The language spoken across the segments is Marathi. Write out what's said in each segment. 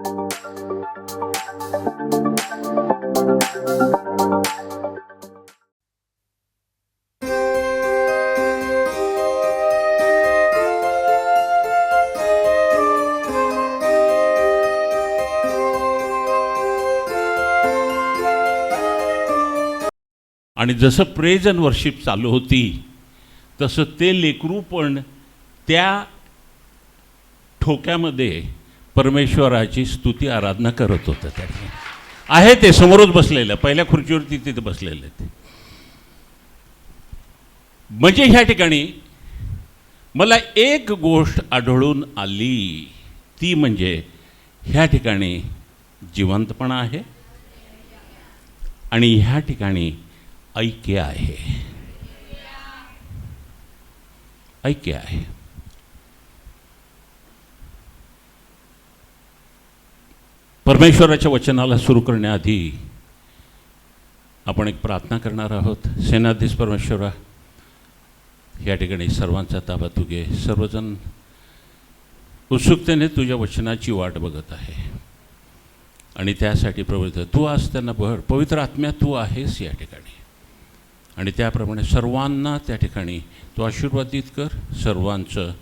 आणि जसं प्रेज अँड वर्शिप चालू होती तसं ते लेकरू पण त्या ठोक्यामध्ये परमेश्वराची स्तुती आराधना करत होतं. त्याने आहे ते समोरच बसलेलं, पहिल्या खुर्चीवरती तिथे बसलेलं ते. म्हणजे ह्या ठिकाणी मला एक गोष्ट आढळून आली, ती म्हणजे ह्या ठिकाणी जिवंतपणा आहे आणि ह्या ठिकाणी ऐक्य आहे. ऐक्य आहे. परमेश्वराच्या वचनाला सुरू करण्याआधी आपण एक प्रार्थना करणार आहोत. सेनाधीश परमेश्वरा, या ठिकाणी सर्वांचा ताबा तू घे. सर्वजण उत्सुकतेने तुझ्या वचनाची वाट बघत आहे आणि त्यासाठी प्रवृत्त तू आज त्यांना भर. पवित्र आत्म्या तू आहेस या ठिकाणी आणि त्याप्रमाणे सर्वांना त्या ठिकाणी तू आशीर्वादित कर. सर्वांचं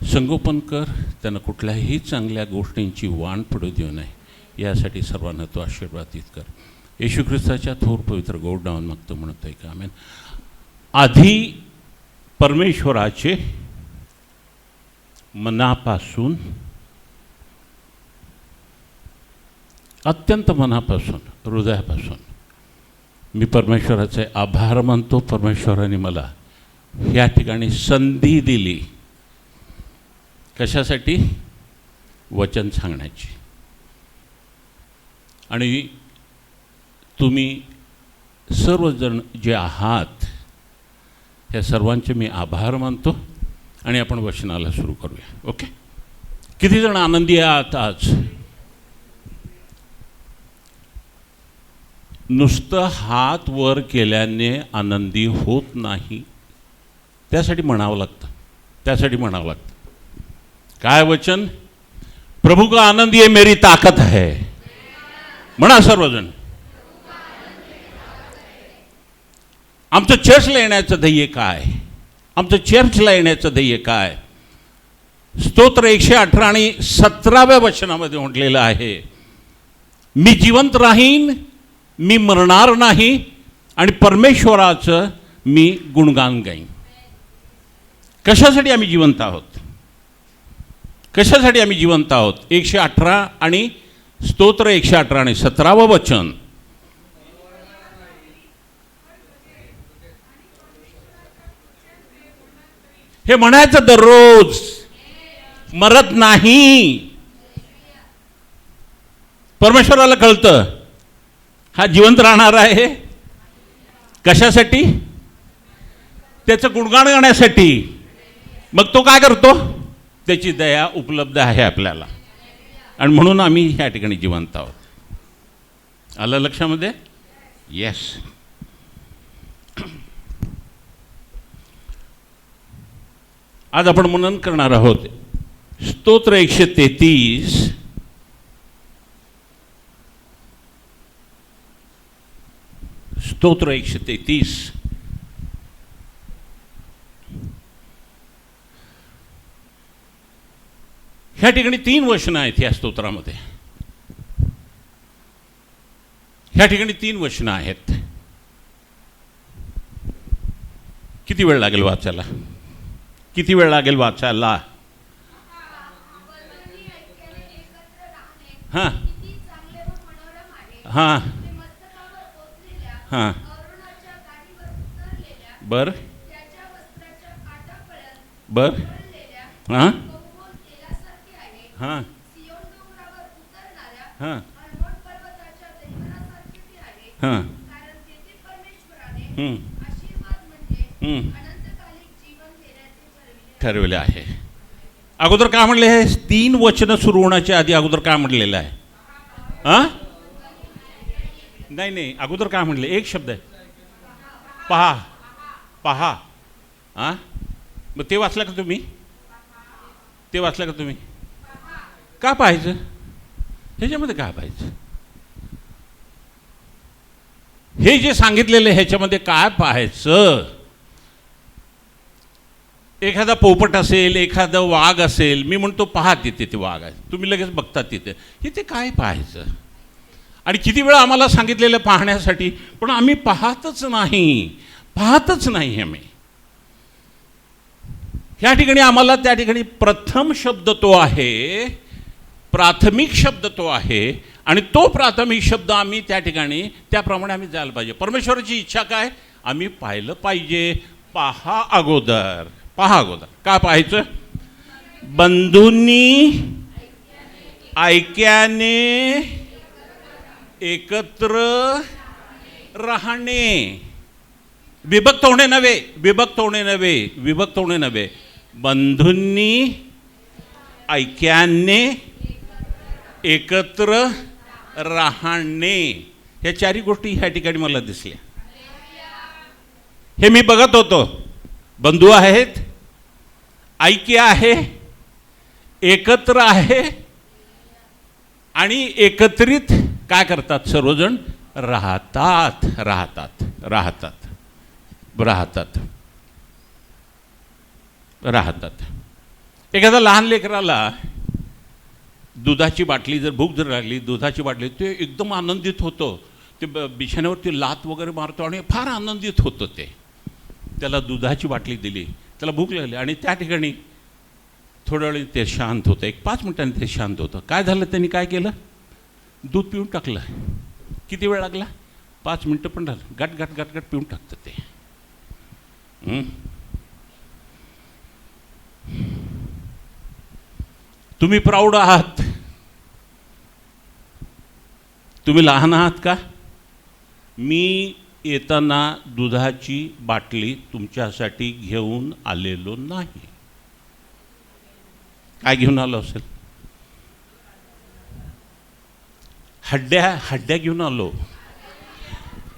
संगोपन कर. त्यांना कुठल्याही चांगल्या गोष्टींची वाण पडू देऊ नये यासाठी सर्वांना तू आशीर्वादित कर. येशू ख्रिस्ताच्या थोर पवित्र गोड नावात मागतो म्हणतोय का आमेन. आधी परमेश्वराचे मनापासून, अत्यंत मनापासून, हृदयापासून मी परमेश्वराचे आभार मानतो. परमेश्वराने मला या ठिकाणी संधी दिली. कशासाठी? वचन सांगण्याची. आणि तुम्ही सर्वजण जे आहात ह्या सर्वांचे मी आभार मानतो आणि आपण वचनाला सुरू करूया. ओके. किती जण आनंदी आहात आज? नुसतं हात वर केल्याने आनंदी होत नाही, त्यासाठी म्हणावं लागतं. त्यासाठी म्हणावं लागतं. काय वचन? प्रभू का आनंद ये मेरी ताकत है. म्हणा सर्वजण. आमचं चर्चला येण्याचं ध्येय काय? आमचं चर्चला येण्याचं ध्येय काय? स्तोत्र 118 आणि 17व्या वचनामध्ये म्हटलेलं आहे, मी जिवंत राहीन, मी मरणार नाही आणि परमेश्वराचं मी गुणगान गाईन. कशासाठी आम्ही जिवंत आहोत? कशासाठी आम्ही जिवंत आहोत? 118 आणि स्तोत्र 118 आणि 17वं वचन. हे म्हणायचं दररोज, मरत नाही. परमेश्वराला कळतं हा जिवंत राहणार आहे. कशासाठी? त्याचं गुणगान गाण्यासाठी. मग तो काय करतो? त्याची दया उपलब्ध आहे आपल्याला आणि म्हणून आम्ही ह्या ठिकाणी जिवंत आहोत. आलं लक्षामध्ये? येस. आज आपण मनन करणार आहोत स्तोत्र 133 स्तोत्र 133. ह्या ठिकाणी 3 वचनं आहेत. या स्तोत्रामध्ये ह्या ठिकाणी 3 वचनं आहेत. किती वेळ लागेल वाचायला? किती वेळ लागेल वाचायला? हां हां हां. बर बर. हां हां हां हां. ठरवले आहे. अगोदर काय म्हणले? हे 3 वचनं सुरू होण्याच्या आधी अगोदर काय म्हटलेलं आहे? हां नाही, अगोदर काय म्हटले? एक शब्द आहे, पहा. पहा. हां, मग ते वाचलं का तुम्ही? ते वाचलं का तुम्ही? का पाहायचं? ह्याच्यामध्ये काय पाहायचं? हे जे सांगितलेलं ह्याच्यामध्ये काय पाहायचं? एखादा पोपट असेल, एखादा वाघ असेल, मी म्हणतो पहा तिथे ते वाघ आहे, तुम्ही लगेच बघता तिथे, इथे काय पाहायचं? आणि किती वेळा आम्हाला सांगितलेलं पाहण्यासाठी, पण आम्ही पाहतच नाही आम्ही. ह्या ठिकाणी आम्हाला त्या ठिकाणी प्रथम शब्द तो आहे, प्राथमिक शब्द तो आहे, आणि तो प्राथमिक शब्द आम्ही त्या ठिकाणी त्याप्रमाणे आम्ही जायला पाहिजे. परमेश्वराची इच्छा काय? आम्ही पाहिलं पाहिजे. पहा अगोदर. काय पाहायचं? बंधूंनी ऐक्याने एकत्र राहणे. विभक्त होणे नव्हे. बंधूंनी ऐक्याने एकत्र राहणे. ह्या चारी गोष्टी ह्या ठिकाणी मला दिसल्या. हे मी बघत होतो. बंधू आहेत, ऐक्य आहे, एकत्र आहे, आणि एकत्रित काय करतात? सर्वजण राहतात. एखाद्या लहान लेकराला दुधाची बाटली जर भूक जर लागली, दुधाची बाटली, ते एकदम आनंदित होतो. ते बिछाण्यावरती लात वगैरे मारतो आणि फार आनंदित होतं. ते त्याला दुधाची बाटली दिली, त्याला भूक लागली, आणि त्या ठिकाणी थोड्या वेळ ते शांत होतं. 5 मिनिटांनी ते शांत होतं. काय झालं? त्यांनी काय केलं? दूध पिऊन टाकलं. किती वेळ लागला? 5 मिनटं पण झालं. गट पिऊन टाकतं ते. तुम्ही प्राऊड आहात? तुम्ही लहान आहात का? मी येताना दुधाची बाटली तुमच्यासाठी घेऊन आलेलो नाही. काय घेऊन आलो असेल? हड्ड्या घेऊन आलो.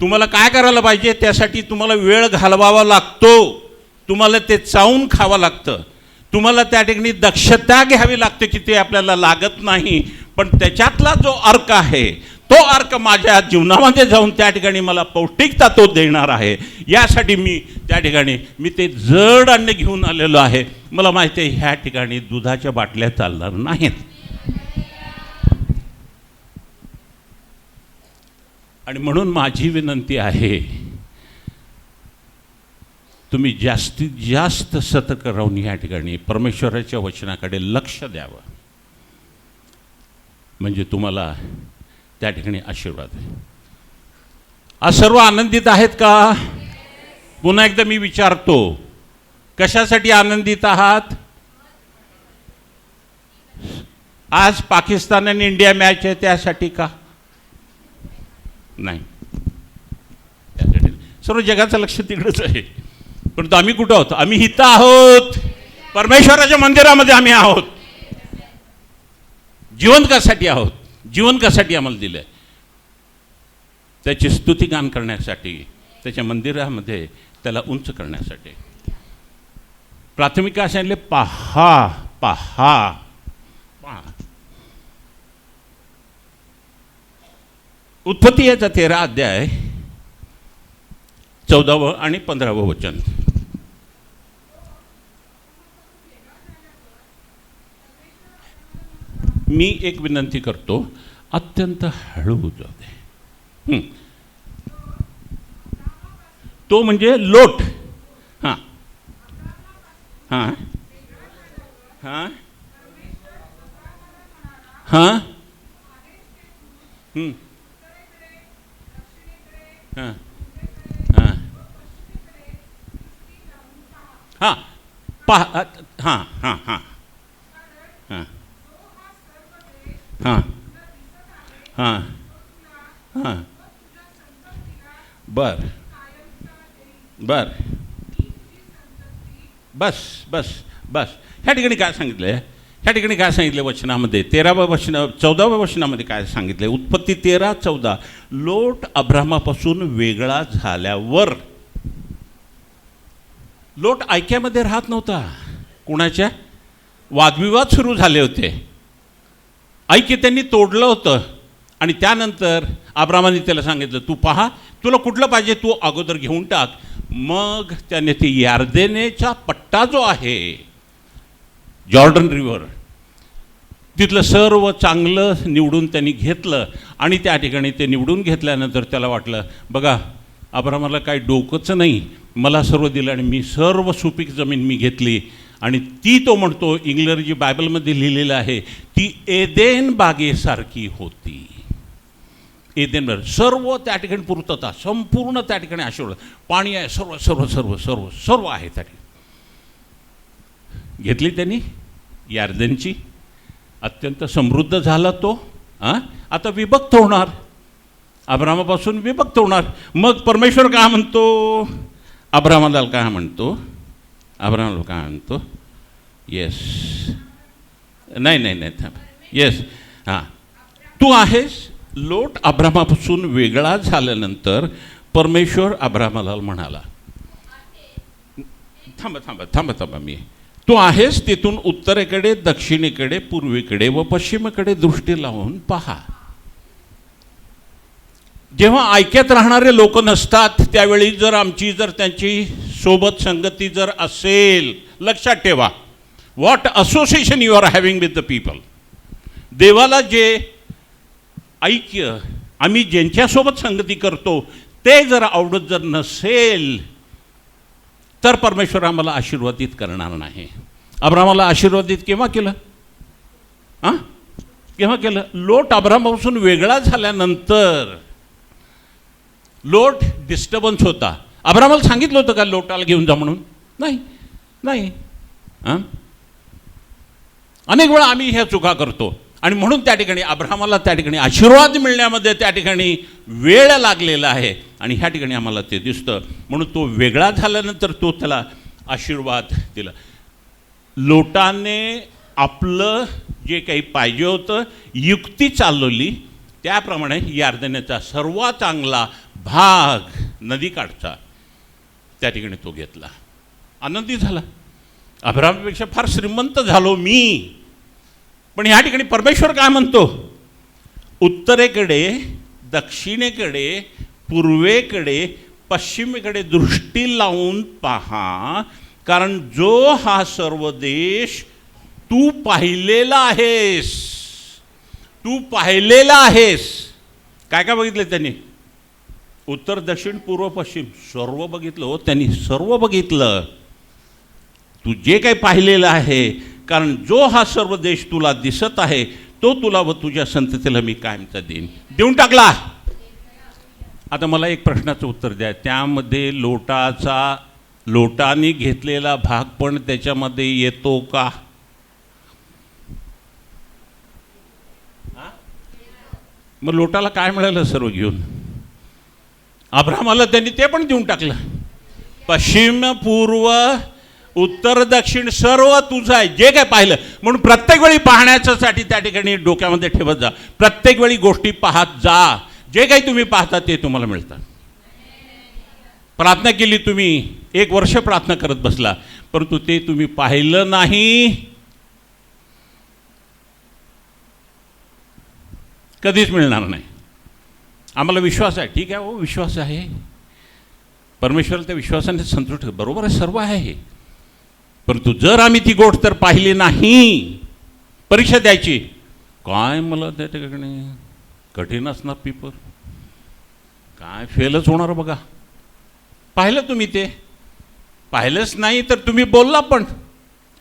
तुम्हाला काय करायला पाहिजे? त्यासाठी तुम्हाला वेळ घालवावा लागतो. तुम्हाला ते चावून खावं लागतं. तुम्हाला त्या ठिकाणी दक्षता घ्यावी लागते की ते आपल्याला लागत नाही. पण त्याच्यातला जो अर्क आहे, तो अर्क माझ्या जीवनामध्ये जाऊन त्या ठिकाणी मला पौष्टिकता तो देणार आहे. यासाठी मी त्या ठिकाणी ते जड अन्न घेऊन आलेलो आहे. मला माहिती आहे ह्या ठिकाणी दुधाच्या बाटल्या चालणार नाहीत. आणि म्हणून माझी विनंती आहे, तुम्ही जास्तीत जास्त सतर्क राहून या ठिकाणी परमेश्वराच्या वचनाकडे लक्ष द्यावं. म्हणजे तुम्हाला त्या ठिकाणी आशीर्वाद आहे. आज सर्व आनंदित आहेत का? पुन्हा एकदा मी विचारतो, कशासाठी आनंदित आहात? आज पाकिस्तान आणि इंडिया मॅच आहे त्यासाठी का? नाही, त्यासाठी सर्व जगाचं लक्ष तिकडेच आहे. परंतु आम्ही कुठं आहोत? आम्ही इथं आहोत, परमेश्वराच्या मंदिरामध्ये आम्ही आहोत. जीवन कशासाठी आहोत? जीवन कशासाठी आम्हाला दिलं आहे? त्याची स्तुतिगान करण्यासाठी, त्याच्या मंदिरामध्ये त्याला उंच करण्यासाठी. प्राथमिक काय सांगितले? पहा. उत्पत्ती याचा 13 अध्याय 14 आणि 15 वचन. मी एक विनंती करतो, अत्यंत हळू जाऊ दे. तो म्हणजे लोट. हां हां हां हां हां हां हां पहा. हां हां हां हां हां हां हां बर बस. ह्या ठिकाणी काय सांगितलं? ह्या ठिकाणी काय सांगितलं वचनामध्ये? 13व्या वचन 14व्या वचनामध्ये काय सांगितलं? उत्पत्ती 13:14. लोट अब्रामापासून वेगळा झाल्यावर, लोट ऐक्यामध्ये राहत नव्हता. कुणाच्या? वादविवाद सुरू झाले होते. ऐक्य त्यांनी तोडलं होतं आणि त्यानंतर अब्रामाने त्याला सांगितलं, तू पहा तुला कुठलं पाहिजे तू अगोदर घेऊन टाक. मग त्याने ती यार्देनेचा पट्टा जो आहे, जॉर्डन रिव्हर, तिथलं सर्व चांगलं निवडून त्यांनी घेतलं. आणि त्या ठिकाणी ते निवडून घेतल्यानंतर त्याला वाटलं, बघा अब्रामाला काही डोकंच नाही, मला सर्व दिलं आणि मी सर्व सुपीक जमीन मी घेतली. आणि ती तो म्हणतो, इंग्रजी बायबलमध्ये लिहिलेलं आहे, ती एदेन बागेसारखी होती. एदेन सर्व त्या ठिकाणी पूर्तता, संपूर्ण त्या ठिकाणी आशीर्वाद, पाणी आहे, सर्व सर्व सर्व सर्व सर्व आहे त्या ठिकाणी. घेतली त्यांनी यार्देनची, अत्यंत समृद्ध झाला तो. आता विभक्त होणार, अब्रामापासून विभक्त होणार. मग परमेश्वर काय म्हणतो, अब्रामाला काय म्हणतो, अब्रामाला काय म्हणतो, येस, नाही नाही नाही थांब, येस, हां, तू आहेस. लोट अब्रामापासून वेगळा झाल्यानंतर परमेश्वर अब्रामाला म्हणाला, थांबा थांबा थांबा थांबा, मी तू आहेस तिथून उत्तरेकडे, दक्षिणेकडे, पूर्वेकडे व पश्चिमेकडे दृष्टी लावून पहा. जेव्हा ऐक्यात राहणारे लोक नसतात त्यावेळी जर आमची जर त्यांची सोबत संगती जर असेल, लक्षात ठेवा, what association you are having with the people. देवाला जे ऐक्य आम्ही ज्यांच्यासोबत संगती करतो ते जर आवडत जर नसेल तर परमेश्वर आम्हाला आशीर्वादित करणार नाही. अब्रामाला आशीर्वादित केव्हा केलं, केव्हा केलं? लोट अब्रामापासून वेगळा झाल्यानंतर. लोट डिस्टर्बन्स होता. अब्रामाला सांगितलं होतं का लोटाला घेऊन जा म्हणून? नाही नाही. अनेक वेळा आम्ही ह्या चुका करतो आणि म्हणून त्या ठिकाणी अब्रामाला त्या ठिकाणी आशीर्वाद मिळण्यामध्ये त्या ठिकाणी वेळ लागलेला आहे आणि ह्या ठिकाणी आम्हाला ते दिसतं. म्हणून तो वेगळा झाल्यानंतर तो त्याला आशीर्वाद दिला. लोटाने आपलं जे काही पाहिजे होतं युक्ती चालवली, त्याप्रमाणे यार्देनेचा सर्वात चांगला भाग नदीकाठचा त्या ठिकाणी तो घेतला. आनंदी झाला. अब्रामापेक्षा फार श्रीमंत झालो मी. पण ह्या ठिकाणी परमेश्वर काय म्हणतो, उत्तरेकडे, दक्षिणेकडे, पूर्वेकडे, पश्चिमेकडे दृष्टी लावून पहा, कारण जो हा सर्व देश तू पाहिलेला आहेस, तू पाहिलेला आहेस. काय काय बघितलं त्यांनी? उत्तर, दक्षिण, पूर्व, पश्चिम सर्व बघितलं. हो, त्यांनी सर्व बघितलं. तू जे काही पाहिलेलं आहे, कारण जो हा सर्व देश तुला दिसत आहे तो तुला व तुझ्या संततीला मी कायमचा देईन. देऊन टाकला. आता मला एक प्रश्नाचं उत्तर द्या, त्यामध्ये लोटाने घेतलेला भाग पण त्याच्यामध्ये येतो का? मग लोटाला काय मिळालं सर्व घेऊन? अब्रामाला त्यांनी ते पण देऊन टाकलं. पश्चिम, पूर्व, उत्तर, दक्षिण सर्व तुझं आहे, जे काय पाहिलं. म्हणून प्रत्येक वेळी पाहण्यासाठी त्या ठिकाणी डोक्यामध्ये ठेवत जा. प्रत्येक वेळी गोष्टी पाहत जा. जे काही तुम्ही पाहता ते तुम्हाला मिळतं. प्रार्थना केली तुम्ही, 1 वर्ष प्रार्थना करत बसला, परंतु ते तुम्ही पाहिलं नाही, कधीच मिळणार नाही. आम्हाला विश्वास आहे, ठीक आहे, हो विश्वास आहे, परमेश्वर त्या विश्वासाने संतुष्ट, बरोबर आहे, सर्व आहे. परंतु जर आम्ही ती गोष्ट तर पाहिली नाही, परीक्षा द्यायची, काय मला त्या ठिकाणी कठीण असणार पेपर, काय फेलच होणार बघा. पाहिलं तुम्ही, ते पाहिलंच नाही तर तुम्ही बोलला पण,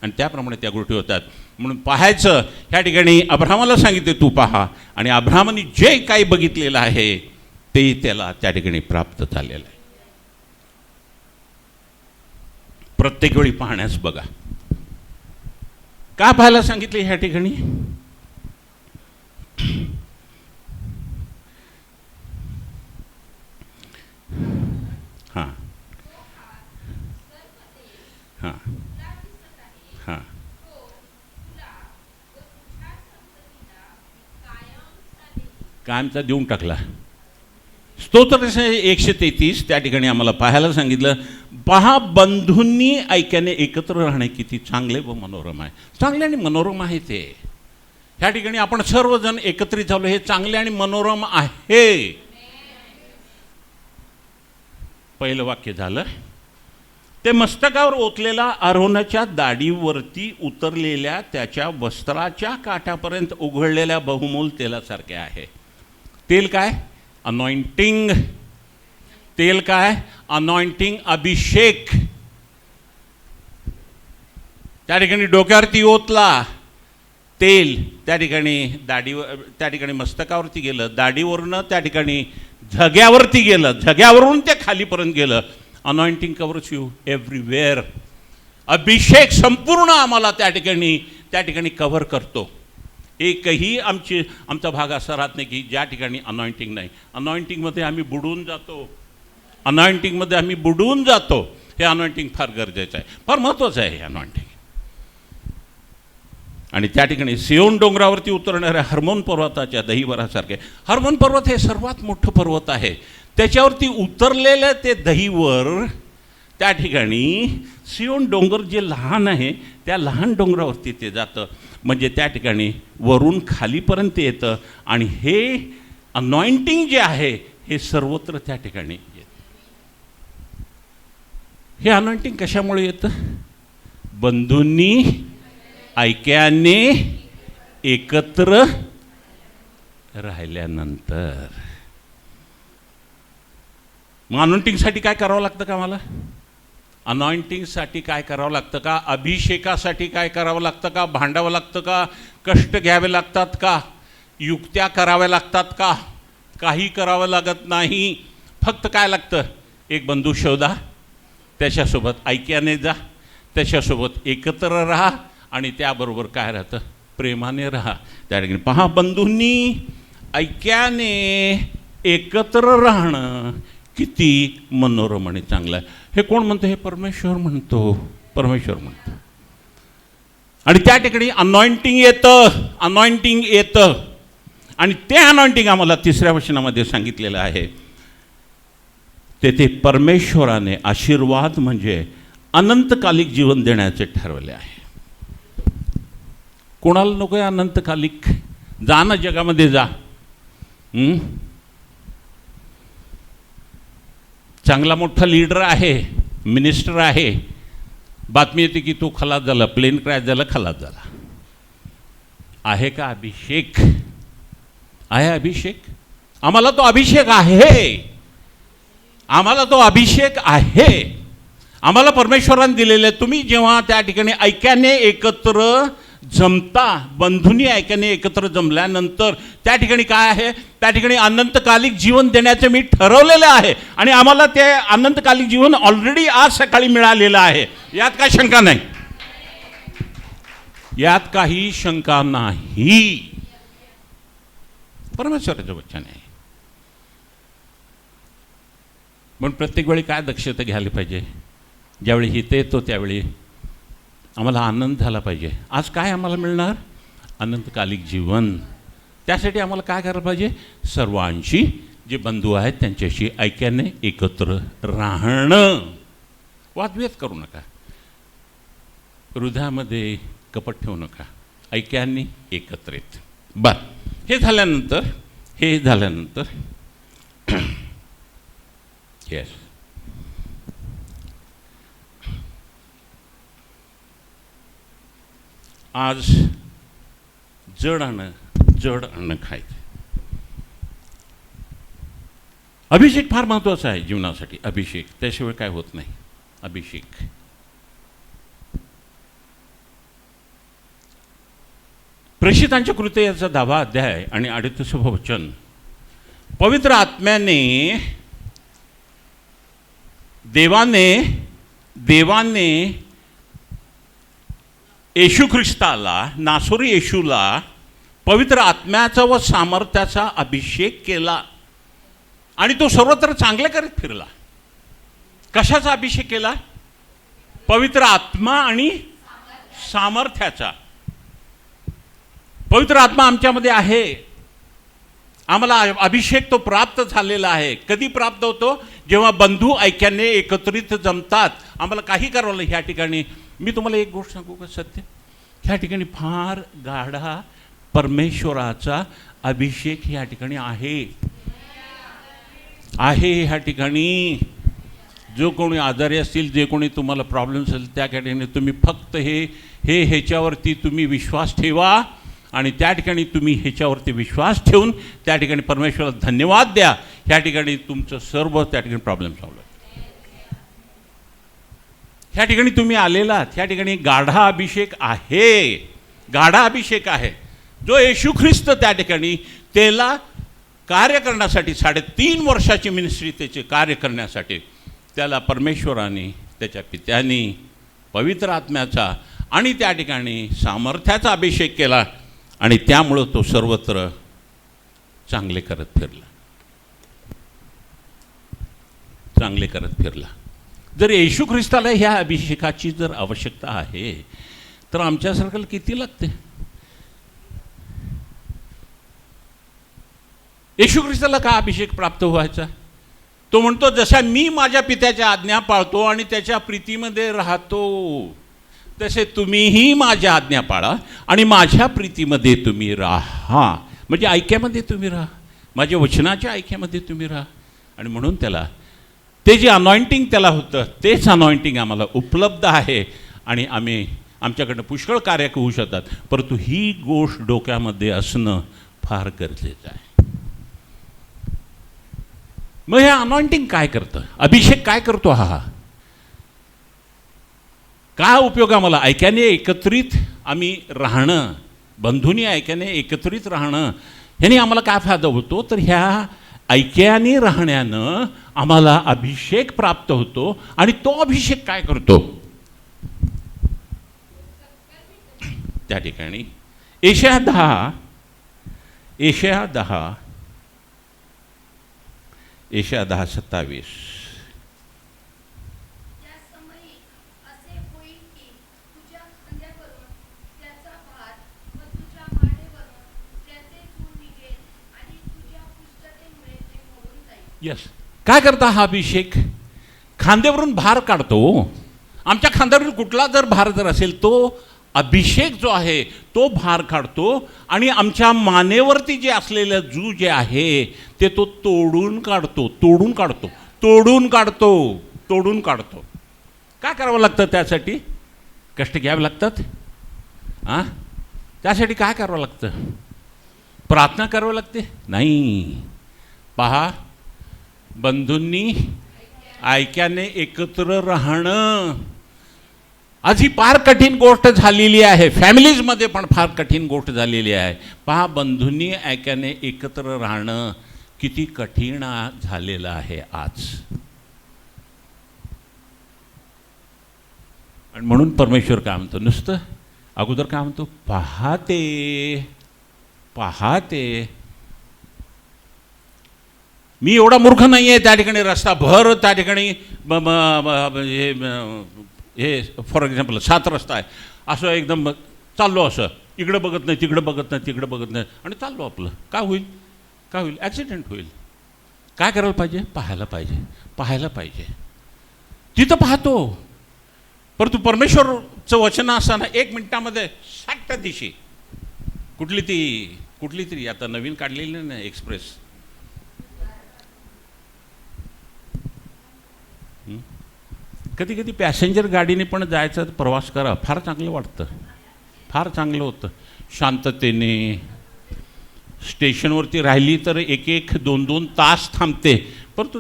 आणि त्याप्रमाणे त्या गोष्टी होतात. म्हणून पाहायचं. ह्या ठिकाणी अब्रामाला सांगितले तू पहा, आणि अब्रामाने जे काही बघितलेलं आहे ते त्याला त्या ठिकाणी प्राप्त झालेलं आहे. प्रत्येक वेळी पाहण्यास बघा. का पाहायला सांगितले ह्या ठिकाणी? हां हां हां कायमचा देऊन टाकला. स्तोत्र 133 त्या ठिकाणी आम्हाला पाहायला सांगितलं, पहा बंधूंनी ऐक्याने एकत्र राहणे किती चांगले व मनोरम आहे. चांगले आणि मनोरम आहे ते. ह्या ठिकाणी आपण सर्वजण एकत्रित झालो, हे चांगले आणि मनोरम आहे. पहिलं वाक्य झालं. ते मस्तकावर ओतलेला आरोनाच्या दाढीवरती उतरलेल्या त्याच्या वस्त्राच्या काठापर्यंत उघडलेल्या बहुमोल तेलासारखे आहे. तेल काय? अनॉइंटिंग. तेल काय? अनॉइंटिंग, अभिषेक. त्या ठिकाणी डोक्यावरती ओतला तेल, त्या ठिकाणी दाढीवर, त्या ठिकाणी मस्तकावरती गेलं, दाढीवरनं त्या ठिकाणी झग्यावरती गेलं, झग्यावरून ते खालीपर्यंत गेलं. Anointing covers you everywhere. अभिषेक संपूर्ण आम्हाला त्या ठिकाणी कव्हर करतो. एकही आमचा भाग असा राहत नाही की ज्या ठिकाणी अनॉइंटिंग नाही. अनॉइंटिंगमध्ये आम्ही बुडून जातो. अनॉइंटिंगमध्ये आम्ही बुडून जातो. हे अनॉइंटिंग फार गरजेचं आहे, फार महत्त्वाचं आहे हे अनॉइंटिंग. आणि त्या ठिकाणी सियोन डोंगरावरती उतरणाऱ्या हर्मोन पर्वताच्या दहीवरासारखे. हर्मोन पर्वत हे सर्वात मोठं पर्वत आहे. त्याच्यावरती उतरलेलं ते दहीवर, त्या ठिकाणी सियोन डोंगर जे लहान आहे त्या लहान डोंगरावरती ते जातं. म्हणजे त्या ठिकाणी वरून खालीपर्यंत येतं. आणि हे अनॉइंटिंग जे आहे हे सर्वत्र त्या ठिकाणी येतं. हे अनॉइंटिंग कशामुळे येतं? बंधूंनी ऐक्याने एकत्र राहिल्यानंतर. मग अनॉइंटिंगसाठी काय करावं लागतं का मला? अनॉइंटिंगसाठी काय करावं लागतं का? अभिषेकासाठी काय करावं लागतं का? भांडावं लागतं का? कष्ट घ्यावे लागतात का? युक्त्या कराव्या लागतात का? काही करावं लागत नाही. फक्त काय लागतं? एक बंधू शोधा, त्याच्यासोबत ऐक्याने जा, त्याच्यासोबत एकत्र राहा आणि त्याबरोबर काय राहतं? प्रेमाने राहा. त्या ठिकाणी पहा, बंधूंनी ऐक्याने एकत्र राहणं किती मनोरम आणि चांगलं आहे. हे कोण म्हणतो? हे परमेश्वर म्हणतो. परमेश्वर म्हणतो. आणि त्या ठिकाणी अनॉइंटिंग येतं. आणि ते अनॉइंटिंग आम्हाला 3ऱ्या वचनामध्ये सांगितलेलं आहे. तेथे परमेश्वराने आशीर्वाद म्हणजे अनंतकालिक जीवन देण्याचे ठरवले आहे. कोणाला नको आहे अनंतकालिक? जा ना जगामध्ये जा. चांगला मोठा लीडर आहे, मिनिस्टर आहे, बातमी येते की तो खलास झाला, प्लेन क्रॅश झाला, खलास झाला. आहे का अभिषेक? आहे अभिषेक? आम्हाला तो अभिषेक आहे. आम्हाला तो अभिषेक आहे. आम्हाला परमेश्वराने दिलेले. तुम्ही जेव्हा त्या ठिकाणी ऐक्याने एकत्र जमता, बंधूंनी ऐक्याने एकत्र जमल्यानंतर त्या ठिकाणी काय आहे? त्या ठिकाणी अनंतकालिक जीवन देण्याचे मी ठरवलेलं आहे. आणि आम्हाला ते अनंतकालिक जीवन ऑलरेडी आज सकाळी मिळालेलं आहे. यात काय शंका नाही. यात काही शंका नाही. परमेश्वराचं वचन आहे. पण प्रत्येक वेळी काय दक्षता घ्यायला पाहिजे? ज्यावेळी हिते येतो त्यावेळी आम्हाला आनंद झाला पाहिजे. आज काय आम्हाला मिळणार? अनंतकालिक जीवन. त्यासाठी आम्हाला काय करायला पाहिजे? सर्वांशी, जे बंधू आहेत त्यांच्याशी ऐक्याने एकत्र राहणं. वादविवाद करू नका, हृदयामध्ये कपट ठेवू नका, ऐक्याने एकत्रित. हे झाल्यानंतर येस, आज जड अन्न खायचं. अभिषेक फार महत्त्वाचा आहे जीवनासाठी. अभिषेक त्याशिवाय काय होत नाही. अभिषेक. प्रेषितांच्या कृत्य याचा 10वा अध्याय आणि 38वे वचन. पवित्र आत्म्याने देवाने येशू ख्रिस्ताला, नासोरी येशूला पवित्र आत्म्याचा व सामर्थ्याचा अभिषेक केला आणि तो सर्वत्र चांगले करीत फिरला. कशाचा अभिषेक केला? पवित्र आत्मा आणि सामर्थ्याचा. पवित्र आत्मा आमच्यामध्ये आहे. आम्हाला अभिषेक तो प्राप्त झालेला आहे. कधी प्राप्त होतो? जेव्हा बंधू ऐक्याने एकत्रित जमतात. आम्हाला काही करावं. ह्या ठिकाणी मी तुम्हाला एक गोष्ट सांगू का? सत्य, ह्या ठिकाणी फार गाढा परमेश्वराचा अभिषेक या ठिकाणी आहे ह्या ठिकाणी. जो कोणी आजारी असतील, जे कोणी तुम्हाला प्रॉब्लेम असेल, त्या ठिकाणी तुम्ही फक्त ह्याच्यावरती तुम्ही विश्वास ठेवा आणि त्या ठिकाणी तुम्ही ह्याच्यावरती विश्वास ठेवून त्या ठिकाणी परमेश्वराला धन्यवाद द्या. ह्या ठिकाणी तुमचं सर्व त्या ठिकाणी प्रॉब्लेम सॉल्व्ह. ह्या ठिकाणी तुम्ही आलेला ह्या ठिकाणी गाढा अभिषेक आहे, गाढा अभिषेक आहे, जो येशू ख्रिस्त त्या ठिकाणी त्याला कार्य करण्यासाठी 3.5 वर्षाची मिनिस्ट्री त्याचे कार्य करण्यासाठी त्याला परमेश्वराने त्याच्या पित्याने पवित्र आत्म्याचा आणि त्या ठिकाणी सामर्थ्याचा अभिषेक केला आणि त्यामुळं तो सर्वत्र चांगले करत फिरला, चांगले करत फिरला. जर येशू ख्रिस्ताला ह्या अभिषेकाची जर आवश्यकता आहे तर आमच्यासारख्याला किती लागते? येशू ख्रिस्ताला का अभिषेक प्राप्त व्हायचा? तो म्हणतो जसा मी माझ्या पित्याच्या आज्ञा पाळतो आणि त्याच्या प्रीतीमध्ये राहतो तसे तुम्हीही माझ्या आज्ञा पाळा आणि माझ्या प्रीतीमध्ये तुम्ही राहा. म्हणजे ऐक्यामध्ये तुम्ही राहा, माझ्या वचनाच्या ऐक्यामध्ये तुम्ही राहा. आणि म्हणून त्याला ते जे अनॉइंटिंग त्याला होतं तेच अनॉइंटिंग आम्हाला उपलब्ध आहे आणि आम्ही आमच्याकडनं पुष्कळ कार्य होऊ शकतात. परंतु ही गोष्ट डोक्यामध्ये असणं फार गरजेचं आहे. मग हे अनॉइंटिंग काय करतं? अभिषेक काय करतो? काय उपयोग आम्हाला? ऐक्याने एकत्रित आम्ही राहणं, बंधूंनी ऐक्याने एकत्रित राहणं, ह्याने आम्हाला काय फायदा होतो? तर ह्या ऐक्याने राहण्यानं आम्हाला अभिषेक प्राप्त होतो आणि तो अभिषेक काय करतो? त्या ठिकाणी एशिया 10 27. यस, काय करता हा अभिषेक? खांद्यावरून भार काढतो. आमच्या खांद्यावरून कुठला जर भार जर असेल तो अभिषेक जो आहे तो भार काढतो आणि आमच्या मानेवरती जे असलेलं जू जे आहे ते तो तोडून काढतो. काय करावं लागतं त्यासाठी? कष्ट घ्यावे लागतात. त्यासाठी काय करावं लागतं? प्रार्थना करावी लागते? नाही. पहा, बंधूंनी ऐक्याने एकत्र राहणं आज ही फार कठीण गोष्ट झालेली आहे. फॅमिलीजमध्ये पण फार कठीण गोष्ट झालेली आहे. पहा, बंधूंनी ऐक्याने एकत्र राहणं किती कठीण झालेलं आहे आज. आणि म्हणून परमेश्वर काय म्हणतो? नुसतं अगोदर काय म्हणतो? पाहते. मी एवढा मूर्ख नाही आहे त्या ठिकाणी रस्ता भर त्या ठिकाणी हे फॉर एक्झाम्पल 7 रस्ता आहे, असं एकदम चाललो, असं इकडं बघत नाही तिकडं बघत नाही आणि चाललो आपलं. काय होईल? ॲक्सिडेंट होईल. काय करायला पाहिजे? पाहायला पाहिजे. तिथं पाहतो. परंतु परमेश्वरचं वचन असताना 1 मिनिटामध्ये 60 दिशी कुठली तरी आता नवीन काढलेली नाही एक्सप्रेस, कधी कधी पॅसेंजर गाडीने पण जायचा प्रवास करा, फार चांगलं वाटतं, फार चांगलं होतं. शांततेने स्टेशनवरती राहिली तर 1-1, 2-2 तास थांबते, परंतु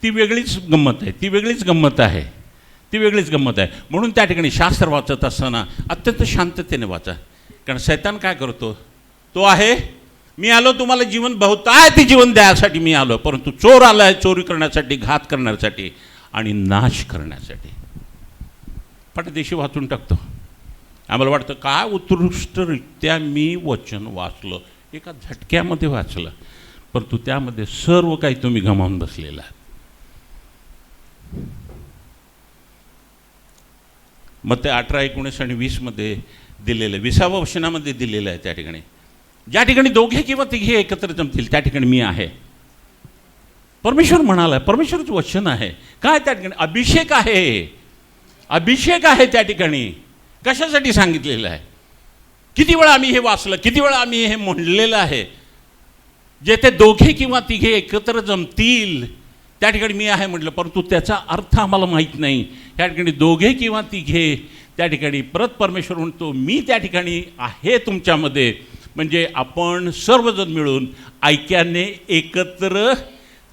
ती वेगळीच गंमत आहे. म्हणून त्या ठिकाणी शास्त्र वाचत असताना अत्यंत शांततेने वाचा. कारण शैतान काय करतो? तो आहे, मी आलो तुम्हाला जीवन बहुताय ते जीवन द्यायसाठी मी आलो, परंतु चोर आलाय चोरी करण्यासाठी, घात करण्यासाठी आणि नाश करण्यासाठी. पटदेशी वाचून टाकतो. आम्हाला वाटतं काय उत्कृष्टरित्या मी वचन वाचलं, एका झटक्यामध्ये वाचलं, परंतु त्यामध्ये सर्व काही तुम्ही गमावून बसलेला आहे. मग ते 18, 19 आणि 20 दिलेलं, 20व्या वचनामध्ये दिलेलं आहे. त्या ठिकाणी ज्या ठिकाणी 2 किंवा 3 एकत्र जमतील त्या ठिकाणी मी आहे. परमेश्वर म्हणाला, परमेश्वरचं वचन आहे. काय त्या ठिकाणी? अभिषेक आहे त्या ठिकाणी. कशासाठी सांगितलेलं आहे? किती वेळा आम्ही हे वाचलं, किती वेळा आम्ही हे म्हणलेलं आहे. जेथे दोघे किंवा तिघे एकत्र जमतील त्या ठिकाणी मी आहे म्हटलं, परंतु त्याचा अर्थ आम्हाला माहीत नाही. त्या ठिकाणी दोघे किंवा तिघे, त्या ठिकाणी परत परमेश्वर म्हणतो मी त्या ठिकाणी आहे तुमच्यामध्ये. म्हणजे आपण सर्वजण मिळून ऐक्याने एकत्र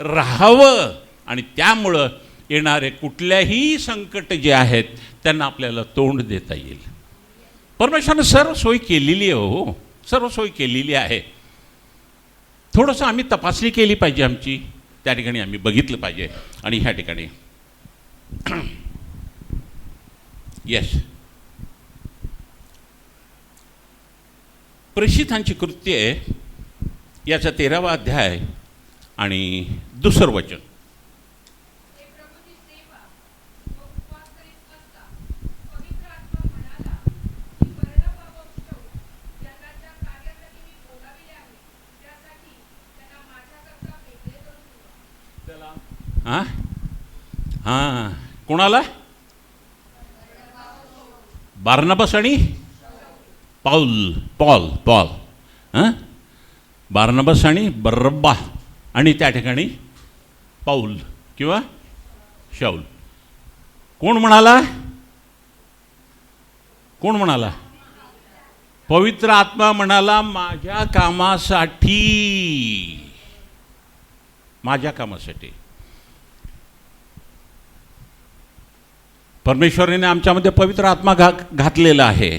राहावं आणि त्यामुळं येणारे कुठल्याही संकट जे आहेत त्यांना आपल्याला तोंड देता येईल. परमेश्वरानं सर्व सोय केलेली आहे हो, सर्व सोय केलेली आहे. थोडंसं आम्ही तपासणी केली पाहिजे आमची, त्या ठिकाणी आम्ही बघितलं पाहिजे. आणि ह्या ठिकाणी येस, प्रेषितांची कृत्ये याचा 13वा अध्याय आणि 2 वचन. हां हां, कोणाला? बार्नबास आणि पॉल. हां, बार्नबास आणि बर्रब्बा आणि त्या ठिकाणी पौल किंवा शाऊल. कोण म्हणाला? कोण म्हणाला? पवित्र आत्मा म्हणाला माझ्या कामासाठी, माझ्या कामासाठी. परमेश्वराने आमच्यामध्ये पवित्र आत्मा घातलेला आहे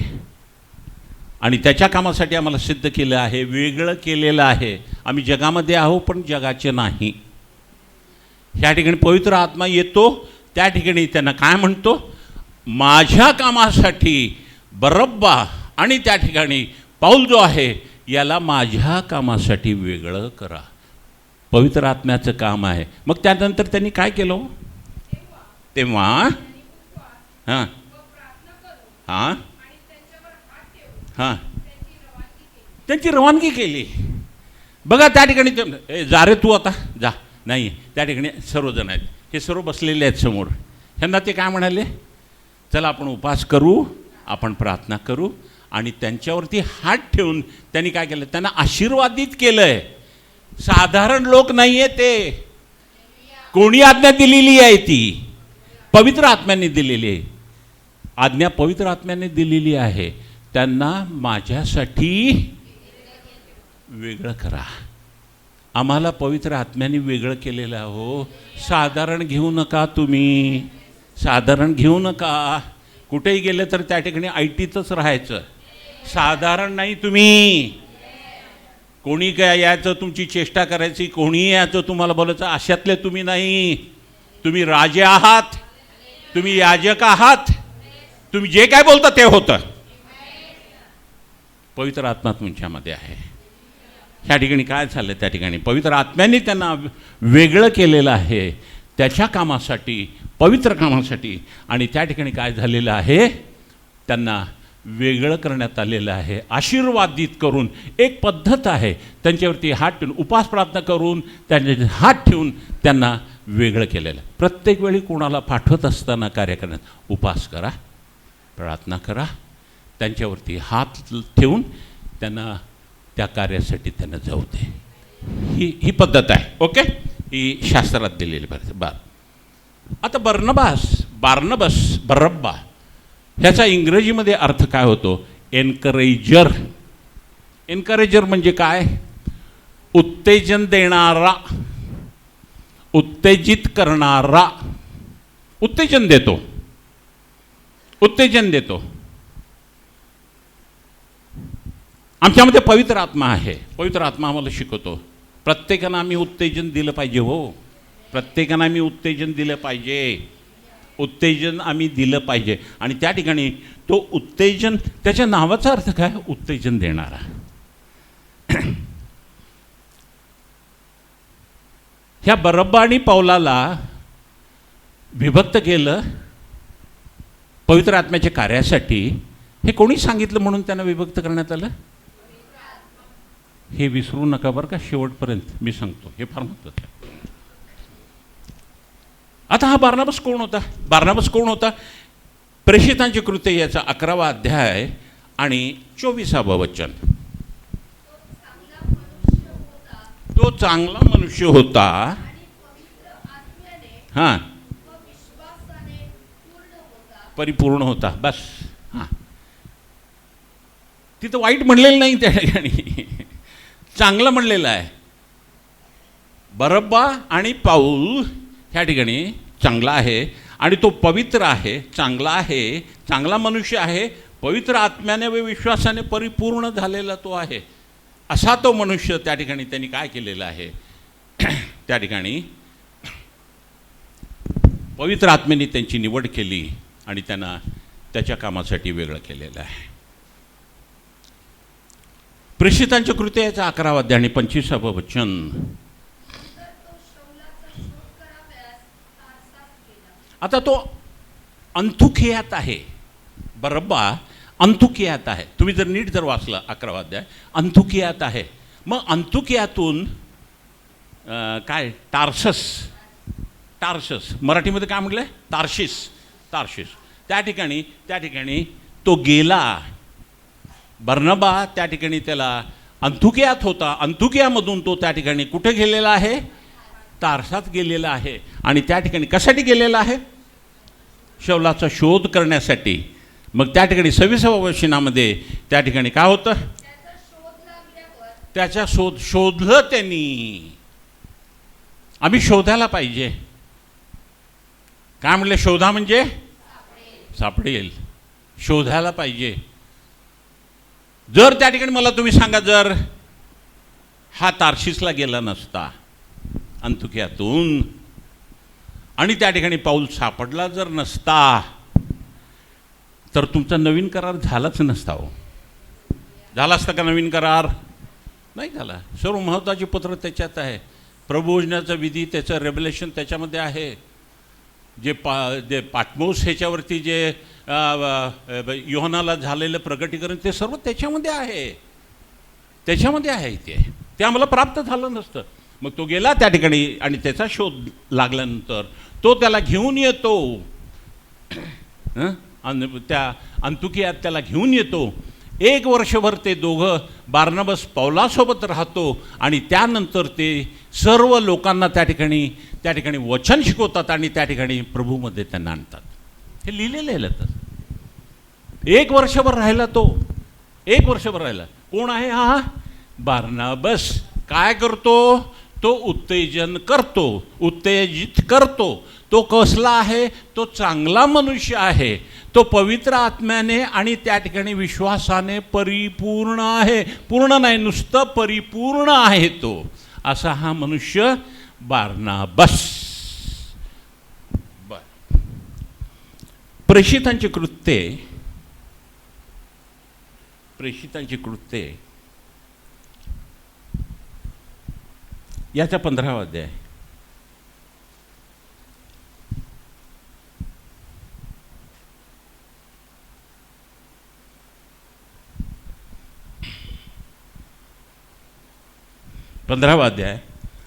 आणि त्याच्या कामासाठी आम्हाला सिद्ध केलं आहे, वेगळं केलेलं आहे. आम्ही जगामध्ये आहो पण जगाचे नाही. ह्या ठिकाणी पवित्र आत्मा येतो, त्या ठिकाणी त्यांना काय म्हणतो? माझ्या कामासाठी बरब्बा आणि त्या ठिकाणी पौल जो आहे याला माझ्या कामासाठी वेगळं करा. पवित्र आत्म्याचं काम आहे. मग त्यानंतर त्यांनी काय केलं? तेव्हा हां हां हां त्यांची रवानगी केली. बघा त्या ठिकाणी जा रे तू आता जा. नाही, त्या ठिकाणी सर्वजण आहेत, हे सर्व बसलेले आहेत समोर. ह्यांना ते काय म्हणाले? चला आपण उपवास करू, आपण प्रार्थना करू. आणि त्यांच्यावरती हात ठेवून त्यांनी काय केलं? त्यांना आशीर्वादित केलं आहे. साधारण लोक नाही आहे ते. कोणी आज्ञा दिलेली आहे? ती पवित्र आत्म्याने दिलेली आहे. आज्ञा पवित्र आत्म्याने दिलेली आहे. त्यांना माझ्यासाठी वेगळं करा. आम्हाला पवित्र आत्म्याने वेगळं केलेलं आहे हो. साधारण घेऊ नका तुम्ही, साधारण घेऊ नका. कुठेही गेले तर त्या ठिकाणी ITतच राहायचं. साधारण नाही तुम्ही. कोणी काय यायचं तुमची चेष्टा करायची, कोणी यायचं तुम्हाला बोलायचं, अशातले तुम्ही नाही. तुम्ही राजे आहात, तुम्ही याजक आहात. तुम्ही जे काय बोलता ते होतं. पवित्र आत्मा तुमच्यामध्ये आहे. ह्या ठिकाणी काय झालं? त्या ठिकाणी पवित्र आत्म्याने त्यांना वेगळं केलेलं आहे त्याच्या कामासाठी, पवित्र कामासाठी. आणि त्या ठिकाणी काय झालेलं आहे? त्यांना वेगळं करण्यात आलेलं आहे. आशीर्वादित करून एक पद्धत आहे. त्यांच्यावरती हात ठेवून उपवास प्रार्थना करून त्यांचे हात ठेवून त्यांना वेगळं केलेलं आहे. प्रत्येक वेळी कोणाला पाठवत असताना कार्य करण्यात उपवास करा, प्रार्थना करा, त्यांच्यावरती हात ठेवून त्यांना त्या कार्यासाठी त्यांना जाऊ दे. ही पद्धत आहे. ओके, ही शास्त्रात दिलेली बरं. आता बार्नबास बरब्बा ह्याचा इंग्रजीमध्ये अर्थ काय होतो? एनकरेजर. एनकरेजर म्हणजे काय? उत्तेजन देणारा, उत्तेजित करणारा. उत्तेजन देतो, उत्तेजन देतो. आमच्यामध्ये पवित्र आत्मा आहे. पवित्र आत्मा आम्हाला शिकवतो. प्रत्येकानं आम्ही उत्तेजन दिलं पाहिजे हो. प्रत्येकानं आम्ही उत्तेजन दिलं पाहिजे. उत्तेजन आम्ही दिलं पाहिजे. आणि त्या ठिकाणी तो उत्तेजन, त्याच्या नावाचा अर्थ काय? उत्तेजन देणारा. ह्या बरब्बा आणि पौलाला विभक्त केलं पवित्र आत्म्याच्या कार्यासाठी. हे कोणी सांगितलं म्हणून त्यांना विभक्त करण्यात आलं? हे विसरू नका बरं का, शेवटपर्यंत मी सांगतो, हे फार महत्त्वाचं आहे. आता हा बार्नबास कोण होता? बार्नबास कोण होता? प्रेषितांची कृत्ये याचा 11वा अध्याय आणि 24वे वचन, तो चांगला मनुष्य होता हां, परिपूर्ण होता. बस. हां, तिथं वाईट म्हणलेलं नाही त्या ठिकाणी, चांगलं म्हणलेलं आहे. बरब्बा आणि पाऊल ह्या ठिकाणी चांगला आहे आणि तो पवित्र आहे, चांगला आहे, चांगला मनुष्य आहे, पवित्र आत्म्याने व विश्वासाने परिपूर्ण झालेला तो आहे. असा तो मनुष्य त्या ठिकाणी त्यांनी काय केलेलं आहे, त्या ठिकाणी पवित्र आत्म्याने त्यांची निवड केली आणि त्यांना त्याच्या कामासाठी वेगळं केलेलं आहे. प्रेषितांच्या कृत्याचा 11वा अध्याय आणि 25वे वचन. आता तो अंतुकियात आहे. बरब्बा अंतुकियात आहे. तुम्ही जर नीट जर वाचलं 11वा अध्याय, अंतुकियात आहे. मग अंतुकियातून काय टार्सस मराठीमध्ये काय म्हटलं, तार्शिस त्या ठिकाणी तो गेला. बर्नबा त्या ठिकाणी त्याला अंतुकियात होता, अंतुकियामधून तो त्या ठिकाणी कुठे गेलेला आहे, तार्सात गेलेला आहे. आणि त्या ठिकाणी कशासाठी गेलेला आहे, शौलाचा शोध करण्यासाठी. मग त्या ठिकाणी 26व्या वचनामध्ये त्या ठिकाणी काय होतं, त्याचा शोधलं त्यांनी. आम्ही शोधायला पाहिजे. काय म्हणले, शोधा म्हणजे सापडेल, शोधायला पाहिजे. जर त्या ठिकाणी मला तुम्ही सांगा, जर हा तार्शिसला गेला नसता अंतुकियातून आणि त्या ठिकाणी पाऊल सापडला जर नसता, तर तुमचा नवीन करार झालाच नसता. हो, झाला असता का नवीन करार? नाही झाला. सर्व महत्त्वाचे पत्र त्याच्यात आहे. प्रभुभोजनाचा विधी, त्याचं रेव्हलेशन त्याच्यामध्ये आहे. जे पाटमोस ह्याच्यावरती जे योहानाला झालेलं प्रगटीकरण ते सर्व त्याच्यामध्ये आहे, ते आम्हाला प्राप्त झालं नसतं. मग तो गेला त्या ठिकाणी आणि त्याचा शोध लागल्यानंतर तो त्याला घेऊन येतो, त्या अंतुकियात त्याला घेऊन येतो. 1 वर्षभर ते दोघं बार्नबास पौलासोबत राहतो आणि त्यानंतर ते सर्व लोकांना त्या ठिकाणी वचन शिकवतात आणि त्या ठिकाणी प्रभूमध्ये त्यांना आणतात. हे लिहिलेलं आहे. तर 1 वर्षभर राहिला तो, 1 वर्षभर राहिला. कोण आहे हा बार्नबास? काय करतो तो? उत्तेजित करतो. तो कसला आहे? तो चांगला मनुष्य आहे. तो पवित्र आत्म्याने आणि त्या ठिकाणी विश्वासाने परिपूर्ण आहे. पूर्ण नाही, नुसतं परिपूर्ण आहे तो. असा हा मनुष्य बार्नबास. प्रेषितांची कृत्ये याचा 15वा अध्याय.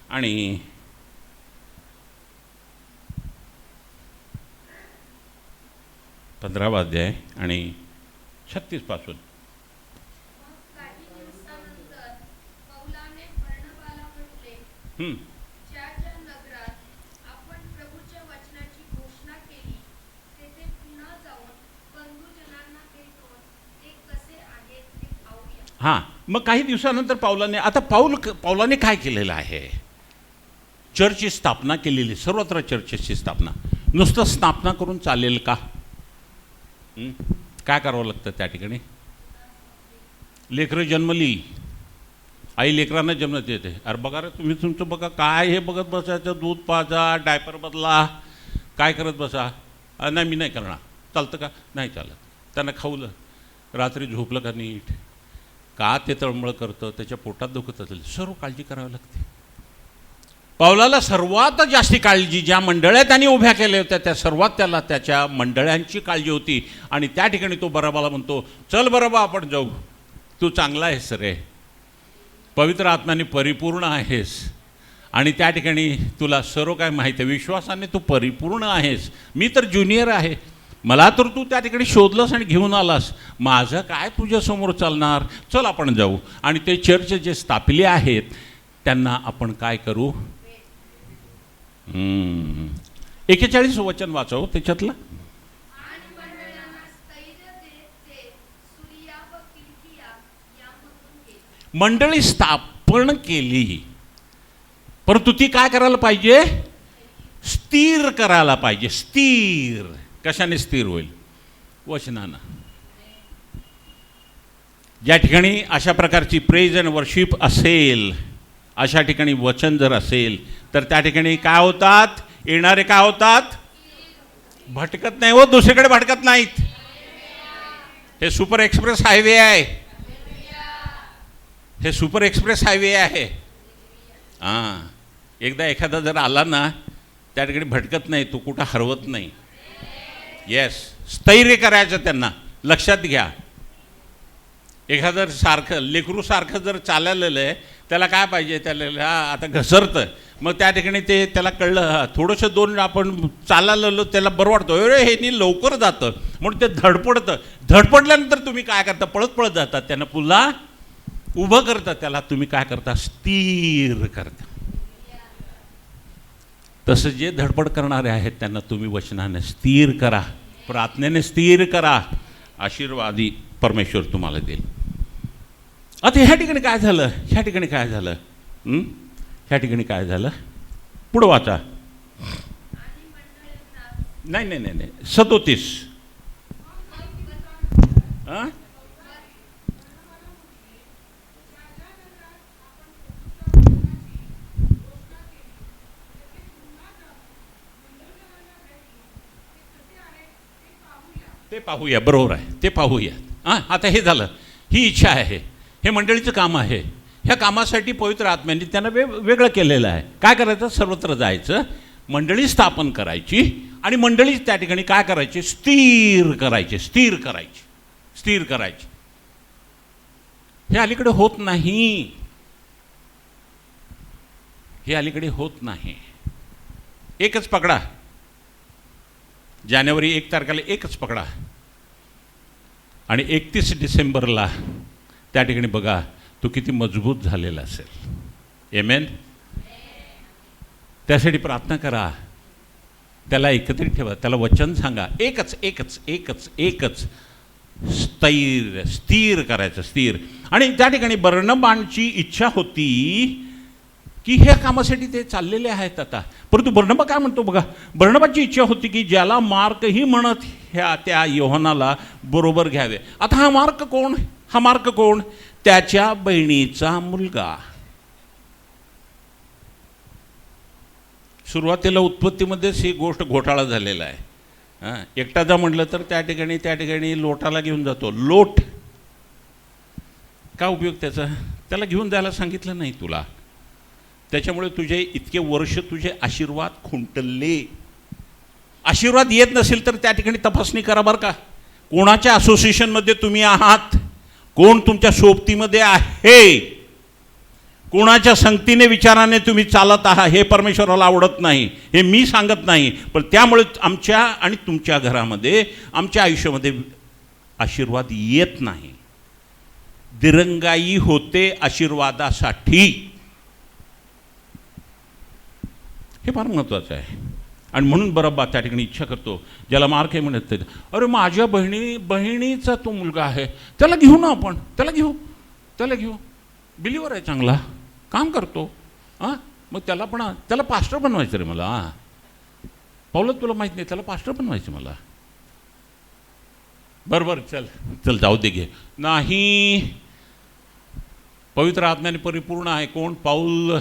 आणि 15वा अध्याय आणि 36 पासून. हां, मग काही दिवसानंतर पाऊलाने काय केलेलं आहे? चर्चची स्थापना केलेली. सर्वत्र चर्चेची स्थापना. नुसतं स्थापना करून चालेल का? काय करावं लागतं त्या ठिकाणी? लेकरं जन्मली, आई लेकरांना जन्म देते. अरे बघा रे, तुम्ही तुमचं बघा, काय हे बघत बसायचं, दूध पाजा, डायपर बदला, काय करत बसा. नाही, मी नाही करणार. चालतं का? नाही चालत. त्यांना खाऊलं, रात्री झोपलं का नीट, का ते तळमळ करतं, त्याच्या पोटात दुखत असेल, सर्व काळजी करावी लागते. पावलाला सर्वात जास्ती काळजी ज्या मंडळ्या त्यांनी उभ्या केल्या होत्या त्या सर्वात त्याला त्याच्या मंडळ्यांची काळजी होती. आणि त्या ठिकाणी तो बरबाला म्हणतो, चल बरबा आपण जाऊ, तू चांगला आहेस रे, पवित्र आत्म्याने परिपूर्ण आहेस आणि त्या ठिकाणी तुला सर्व काय माहीत आहे, विश्वासाने तू परिपूर्ण आहेस. मी तर ज्युनियर आहे, मला तर तू त्या ठिकाणी शोधलंस आणि घेऊन आलास, माझं काय तुझ्यासमोर चालणार, चल आपण जाऊ. आणि ते चर्च जे स्थापिले आहेत त्यांना आपण काय करू. 41 वचन वाचव त्याच्यातलं. मंडळी स्थापन केली, परंतु ती काय करायला पाहिजे, स्थिर करायला पाहिजे. स्थिर कशाने स्थिर होईल, वचनानं. ज्या ठिकाणी अशा प्रकारची प्रेज अँड वर्शिप असेल, अशा ठिकाणी वचन जर असेल, तर त्या ठिकाणी काय होतात, येणारे काय होतात, भटकत नाही. व दुसरीकडे भटकत नाहीत. हे सुपर एक्सप्रेस हायवे आहे, हे सुपर एक्सप्रेस हायवे आहे. हां, एकदा एखादा जर आला ना, त्या ठिकाणी भटकत नाही, तो कुठं हरवत नाही. येस, स्थैर्य करायचं त्यांना. लक्षात घ्या, एखादं सारखं लेकरू सारखं जर चाललेलं आहे, त्याला काय पाहिजे, त्याला आता घसरतं, मग त्या ठिकाणी ते त्याला कळलं, थोडंसं दोन आपण चाललेलो त्याला बरं वाटतं, अरे हे नी लवकर जातं, म्हणून ते धडपडतं. धडपडल्यानंतर तुम्ही काय करता, पळत पळत जातात, त्यांना पुन्हा उभं करता, त्याला तुम्ही काय करता, स्थिर करता. तसं जे धडपड करणारे आहेत त्यांना तुम्ही वचनाने स्थिर करा, प्रार्थनेने स्थिर करा, आशीर्वादी परमेश्वर तुम्हाला देईल. आता ह्या ठिकाणी काय झालं, ह्या ठिकाणी काय झालं, ह्या ठिकाणी काय झालं, पुढं वाचा. नाही नाही नाही नाही 37. हां, ते पाहूया, बरोबर आहे, ते पाहूया. हां, आता हे झालं, ही इच्छा आहे, हे मंडळीचं काम आहे. ह्या कामासाठी पवित्र आत्म्याने त्यांना वेगळं केलेलं आहे. काय करायचं, सर्वत्र जायचं, मंडळी स्थापन करायची, आणि मंडळी त्या ठिकाणी काय करायची, स्थिर करायचे, स्थिर करायची, स्थिर करायची. हे अलीकडे होत नाही, हे अलीकडे होत नाही. एकच पकडा, जानेवारी 1 तारखेला एकच पकडा, आणि 31 डिसेंबरला त्या ठिकाणी बघा तो किती मजबूत झालेला असेल. आमेन. त्यासाठी प्रार्थना करा, त्याला एकत्रित ठेवा, त्याला वचन सांगा, एकच एकच एकच एकच स्थैर्य, स्थिर करायचं, स्थिर. आणि त्या ठिकाणी बर्नबाची इच्छा होती की ह्या कामासाठी ते चाललेले आहेत आता, परंतु बर्नबा काय म्हणतो बघा, बर्नबाची इच्छा होती की ज्याला मार्कही म्हणत ह्या त्या योहानाला बरोबर घ्यावे. आता हा मार्क कोण, हा मार्क कोण, त्याच्या बहिणीचा मुलगा. सुरुवातीला उत्पत्तीमध्येच ही गोष्ट घोटाळा झालेला आहे. हां, एकटा जा म्हटलं तर त्या ठिकाणी लोटाला घेऊन जातो. लोट का उपयोग त्याचा, त्याला घेऊन जायला सांगितलं नाही तुला, त्याच्यामुळे तुझे इतके वर्ष तुझे आशीर्वाद खुंटले. आशीर्वाद येत नसेल तर त्या ठिकाणी तपासणी करा बरं का, कोणाच्या असोसिएशनमध्ये तुम्ही आहात, कोण तुमच्या सोबतीमध्ये आहे, कोणाच्या संगतीने विचाराने तुम्ही चालत आहात, हे परमेश्वराला आवडत नाही. हे मी सांगत नाही, पण त्यामुळे आमच्या आणि तुमच्या घरामध्ये, आमच्या आयुष्यामध्ये आशीर्वाद येत नाही. दिरंगाई होते आशीर्वादासाठी, हे फार महत्त्वाचं आहे. आणि म्हणून बरब्बा त्या ठिकाणी इच्छा करतो, ज्याला मार्क आहे म्हणत, अरे माझ्या बहिणीचा तो मुलगा आहे, त्याला घेऊ ना आपण, त्याला घेऊ, बिलीवर आहे, चांगला काम करतो. हां, मग त्याला पास्टर बनवायचं रे मला. हां, पावलं तुला माहीत नाही, त्याला पास्टर बनवायचं मला. बरोबर, चल जाऊ दे, घे. नाही, पवित्र आत्म्याने परिपूर्ण आहे कोण, पाऊल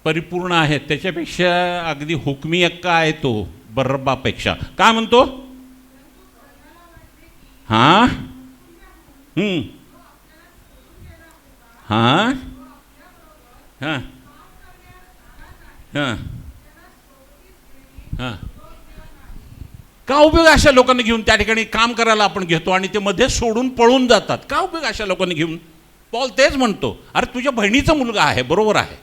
परिपूर्ण आहे, त्याच्यापेक्षा अगदी हुकमी अक्का आहे तो बर्रब्बापेक्षा. काय म्हणतो, हां हां हां हां हां, का उपयोग अशा लोकांना घेऊन त्या ठिकाणी काम करायला आपण घेतो आणि ते मध्ये सोडून पळून जातात. का उपयोग अशा लोकांना घेऊन. पॉल तेच म्हणतो, अरे तुझ्या बहिणीचा मुलगा आहे, बरोबर आहे,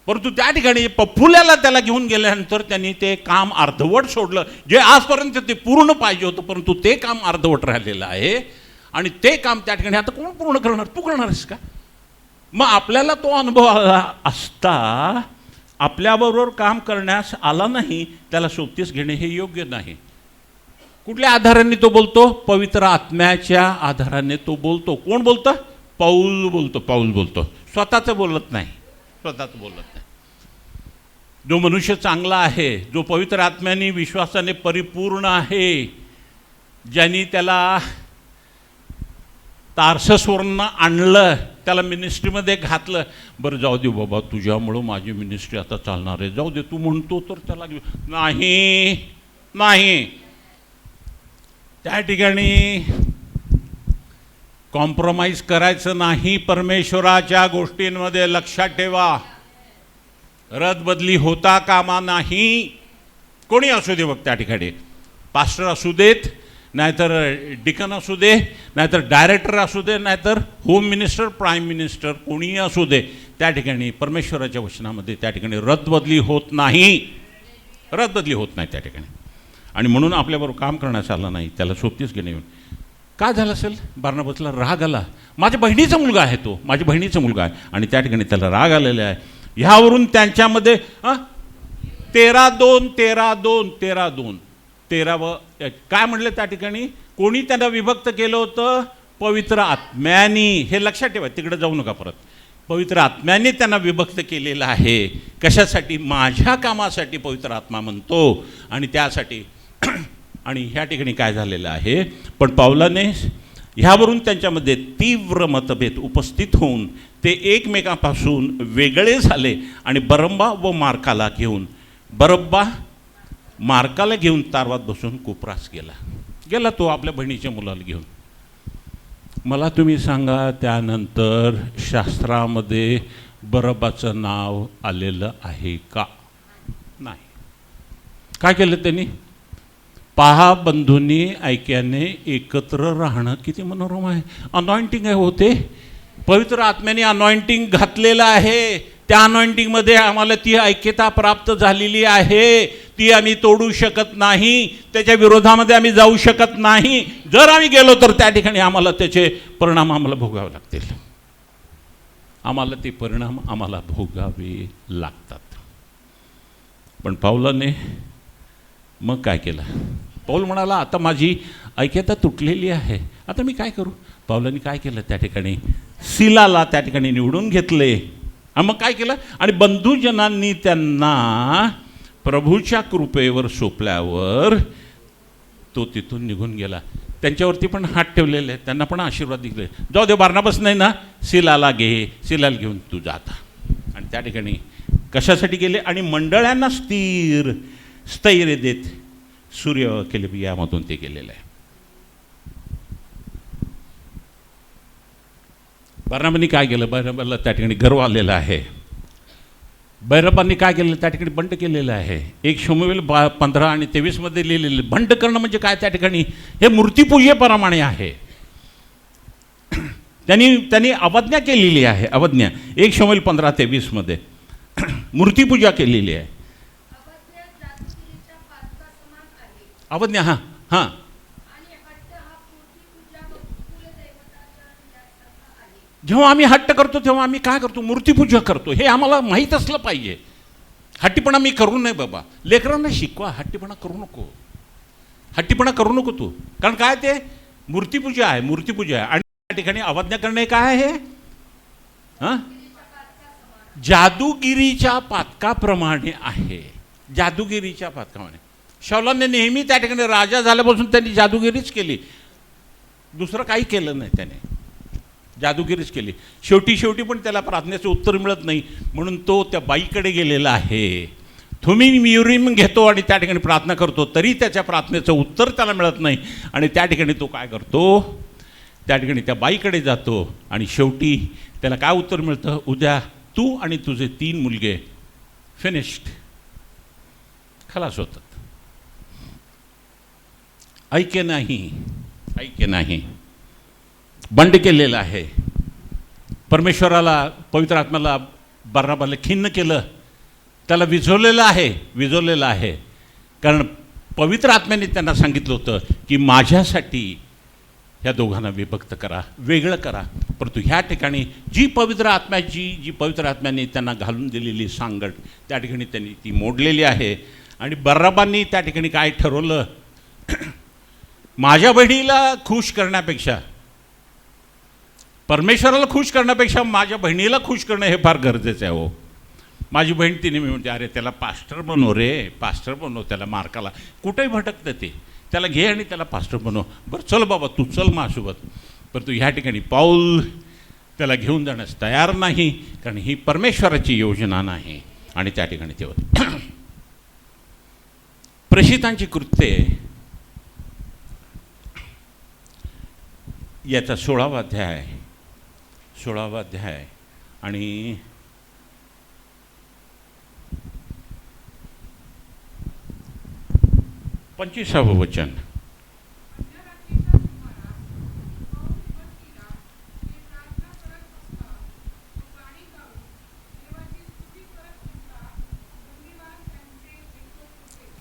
परंतु त्या ठिकाणी पफुल्याला त्याला घेऊन गेल्यानंतर त्यांनी ते काम अर्धवट सोडलं. जे आजपर्यंत ते पूर्ण पाहिजे होतं, परंतु ते काम अर्धवट राहिलेलं आहे. आणि ते काम त्या ठिकाणी आता कोण पूर्ण करणार? तू करणार आहेस का? मग आपल्याला तो अनुभव आला असता आपल्याबरोबर काम करण्यास आला नाही, त्याला सोबतीस घेणे हे योग्य नाही. कुठल्या आधाराने तो बोलतो? पवित्र आत्म्याच्या आधाराने तो बोलतो. कोण बोलतं? पाऊल बोलतो. पाऊल बोलतो, स्वतःचं बोलत नाही, स्वतःच बोलत नाही. जो मनुष्य चांगला आहे, जो पवित्र आत्म्याने विश्वासाने परिपूर्ण आहे, ज्यांनी त्याला तार्ससवरून आणलं, त्याला मिनिस्ट्रीमध्ये घातलं, बरं जाऊ दे बाबा, तुझ्यामुळं माझी मिनिस्ट्री आता चालणार आहे, जाऊ दे, तू म्हणतो तर त्याला घेऊ. नाही नाही, त्या ठिकाणी कॉम्प्रोमाइज करायचं नाही. परमेश्वराच्या गोष्टींमध्ये लक्षात ठेवा, रदबदली होता कामा नाही. कोणी असू दे बघ, त्या ठिकाणी पास्टर असू देत, नाहीतर डिकन असू दे, नाहीतर डायरेक्टर असू दे, नाहीतर होम मिनिस्टर, प्राईम मिनिस्टर, कोणीही असू दे, त्या ठिकाणी परमेश्वराच्या वचनामध्ये त्या ठिकाणी रदबदली होत नाही. रदबदली होत नाही त्या ठिकाणी. आणि म्हणून आपल्याबरोबर काम करण्यास आलं नाही, त्याला सोबतीच घेणे. येऊन काय झालं असेल? बारनाबासला राग आला. माझ्या बहिणीचा मुलगा आहे तो, माझ्या बहिणीचा मुलगा आहे, आणि त्या ठिकाणी त्याला राग आलेला आहे. ह्यावरून त्यांच्यामध्ये 13-2 13-2 13-2 13 काय म्हणलं त्या ठिकाणी? कोणी त्यांना विभक्त केलं होतं? पवित्र आत्म्यानी. हे लक्षात ठेवा, तिकडे जाऊ नका परत. पवित्र आत्म्याने त्यांना विभक्त केलेलं आहे. कशासाठी? माझ्या कामासाठी पवित्र आत्मा म्हणतो, आणि त्यासाठी. आणि ह्या ठिकाणी काय झालेलं आहे? पण पाऊलाने ह्यावरून त्यांच्यामध्ये तीव्र मतभेद उपस्थित होऊन ते एकमेकांपासून वेगळे झाले, आणि बरब्बा व मार्काला घेऊन मार्काला घेऊन तारवात बसून कुप्रास गेला तो आपल्या बहिणीच्या मुलाला घेऊन. मला तुम्ही सांगा, त्यानंतर शास्त्रामध्ये बरब्बाचं नाव आलेलं आहे का? नाही. काय केलं त्यांनी? पहा बंधूंनी, ऐक्याने एकत्र राहणं किती मनोरम आहे. अनॉइंटिंग आहे होते, पवित्र आत्म्याने अनॉइंटिंग घातलेलं आहे. त्या अनॉइंटिंगमध्ये आम्हाला ती ऐक्यता प्राप्त झालेली आहे. ती आम्ही तोडू शकत नाही, त्याच्या विरोधामध्ये आम्ही जाऊ शकत नाही. जर आम्ही गेलो तर त्या ठिकाणी आम्हाला त्याचे परिणाम आम्हाला भोगावे लागतील. आम्हाला ते परिणाम आम्हाला भोगावे लागतात. पण पाऊलाने मग काय केलं? पाऊल म्हणाला, आता माझी ऐक्यता तुटलेली आहे, आता मी काय करू? पाऊलाने काय केलं? त्या ठिकाणी सिलाला त्या ठिकाणी निवडून घेतले. मग काय केलं? आणि बंधुजनांनी त्यांना प्रभूच्या कृपेवर सोपल्यावर तो तिथून निघून गेला. त्यांच्यावरती पण हात ठेवलेले, त्यांना पण आशीर्वाद दिले. जाऊ दे, बारनाबास नाही ना, सिलाला सिलाला घेऊन तू जाता. आणि त्या ठिकाणी कशासाठी गेले? आणि मंडळांना स्थैर्य देत सूर्य केले, यामधून ते गेलेलं आहे. बारनाबांनी काय केलं? बारनाबाला त्या ठिकाणी गर्व आलेला आहे. बारनाबांनी काय केलं? त्या ठिकाणी बंड केलेलं आहे. 1 शमूएल 15 आणि 23 मध्ये लिहिलेलं. बंड करणं म्हणजे काय? त्या ठिकाणी हे मूर्तिपूजेप्रमाणे आहे. त्यांनी अवज्ञा केलेली आहे. अवज्ञा 1 शमूएल 15-23 मध्ये मूर्तिपूजा केलेली आहे. अवज्ञा. हां. जेव्हा आम्ही हट्ट करतो तेव्हा आम्ही काय करतो? मूर्तिपूजा करतो. हे आम्हाला माहीत असलं पाहिजे. हट्टीपणा मी करू नये बाबा. लेकरांना शिकवा, हट्टीपणा करू नको. हट्टीपणा करू नको तू. कारण काय ते मूर्तिपूजा आहे, मूर्तिपूजा आहे. आणि त्या ठिकाणी अवज्ञा करणे काय आहे? जादूगिरीच्या पातकाप्रमाणे आहे. जादूगिरीच्या पातकाप्रमाणे. शाऊलाने नेहमी त्या ठिकाणी राजा झाल्यापासून त्यांनी जादूगिरीच केली, दुसरं काही केलं नाही. त्याने जादूगिरीच केली. शेवटी पण त्याला प्रार्थनेचं उत्तर मिळत नाही, म्हणून तो त्या बाईकडे गेलेला आहे. युरिम घेतो आणि त्या ठिकाणी प्रार्थना करतो, तरी त्याच्या प्रार्थनेचं उत्तर त्याला मिळत नाही. आणि त्या ठिकाणी तो काय करतो? त्या ठिकाणी त्या बाईकडे जातो, आणि शेवटी त्याला काय उत्तर मिळतं? उद्या तू आणि तुझे 3 मुलगे फिनिश्ड, खलास होतात. ऐक्य नाही. बंड केलेलं आहे. परमेश्वराला, पवित्र आत्म्याला बर्राबाला खिन्न केलं, त्याला विझवलेलं आहे. कारण पवित्र आत्म्याने त्यांना सांगितलं होतं की माझ्यासाठी ह्या दोघांना विभक्त करा, वेगळं करा. परंतु ह्या ठिकाणी जी पवित्र आत्म्याने त्यांना घालून दिलेली सांगड त्या ठिकाणी त्यांनी ती मोडलेली आहे. आणि बर्राबांनी त्या ठिकाणी काय ठरवलं, माझ्या बहिणीला खुश करण्यापेक्षा, परमेश्वराला खुश करण्यापेक्षा माझ्या बहिणीला खुश करणं हे फार गरजेचं आहे. हो, माझी बहीण तिने मी म्हणते, अरे त्याला पास्टर बनव त्याला, मार्काला कुठेही भटकतं ते, त्याला घे आणि त्याला पास्टर बनव. बरं चल बाबा, तू चल माझ्यासोबत. परंतु ह्या ठिकाणी पाऊल त्याला घेऊन जाण्यास तयार नाही, कारण ही परमेश्वराची योजना नाही. आणि त्या ठिकाणी ते होतं. प्रेषितांची कृत्ये याचा 16वा अध्याय आणि 25वं वचन.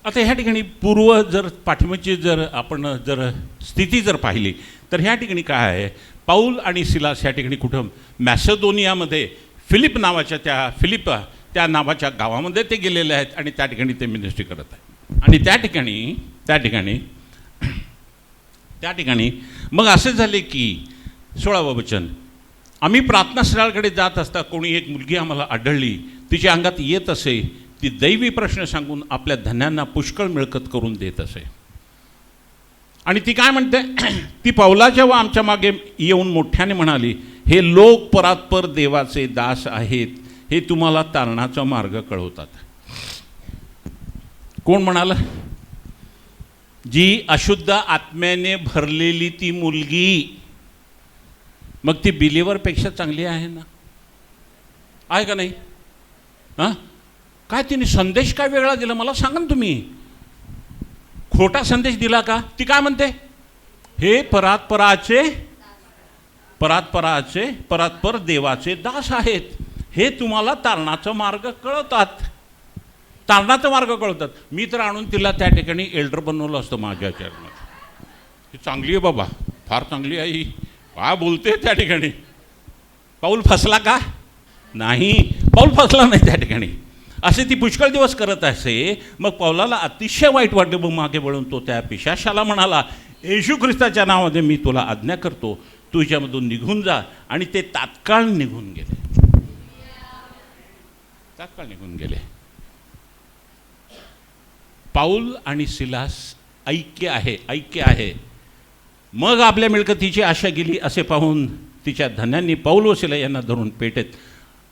आता ह्या ठिकाणी पाठीमागची आपण स्थिती पाहिली तर ह्या ठिकाणी काय आहे, पाऊल आणि सिलास ह्या ठिकाणी कुठं मॅसेडोनियामध्ये फिलिप त्या नावाच्या गावामध्ये ते गेलेले आहेत आणि त्या ठिकाणी ते मिनिस्ट्री करत आहेत. आणि त्या ठिकाणी मग असे झाले की 16वं वचन, आम्ही प्रार्थनास्थळाकडे जात असता कोणी एक मुलगी आम्हाला आढळली, तिच्या अंगात येत असे, ती दैवी प्रश्न सांगून आपल्या धन्यांना पुष्कळ मिळकत करून देत असे. आणि ती काय म्हणते, ती पाऊलाच्या व आमच्या मागे येऊन मोठ्याने म्हणाली, हे लोक परात्पर देवाचे दास आहेत, हे तुम्हाला तारणाचा मार्ग कळवतात. कोण म्हणाल? जी अशुद्ध आत्म्याने भरलेली ती मुलगी. मग ती बिलीवरपेक्षा चांगली आहे ना, आहे का नाही? हां, काय तिने संदेश काय वेगळा दिला मला सांगा ना तुम्ही. खोटा संदेश दिला का? ती काय म्हणते, हे परात्पर देवाचे दास आहेत, हे तुम्हाला तारणाचा मार्ग कळवतात. मी तर आणून तिला त्या ठिकाणी एल्डर बनवलं असतं माझ्या चरणात. ही चांगली आहे बाबा, फार चांगली आहे ही, काय बोलते त्या ठिकाणी. पाऊल फसला का? नाही, पाऊल फसला नाही त्या ठिकाणी. असे ती पुष्कळ दिवस करत असे. मग पाऊलाला अतिशय वाईट वाटले. मग मागे वळून तो त्या पिशाशाला म्हणाला, येशू ख्रिस्ताच्या नावाने मी तुला आज्ञा करतो, तुझ्यामधून निघून जा. आणि ते तात्काळ निघून गेले. पाऊल आणि सिलास ऐक्य आहे. मग आपल्या मिळकतीची आशा गेली असे पाहून तिच्या धन्यांनी पाऊल व सिला यांना धरून पेटेत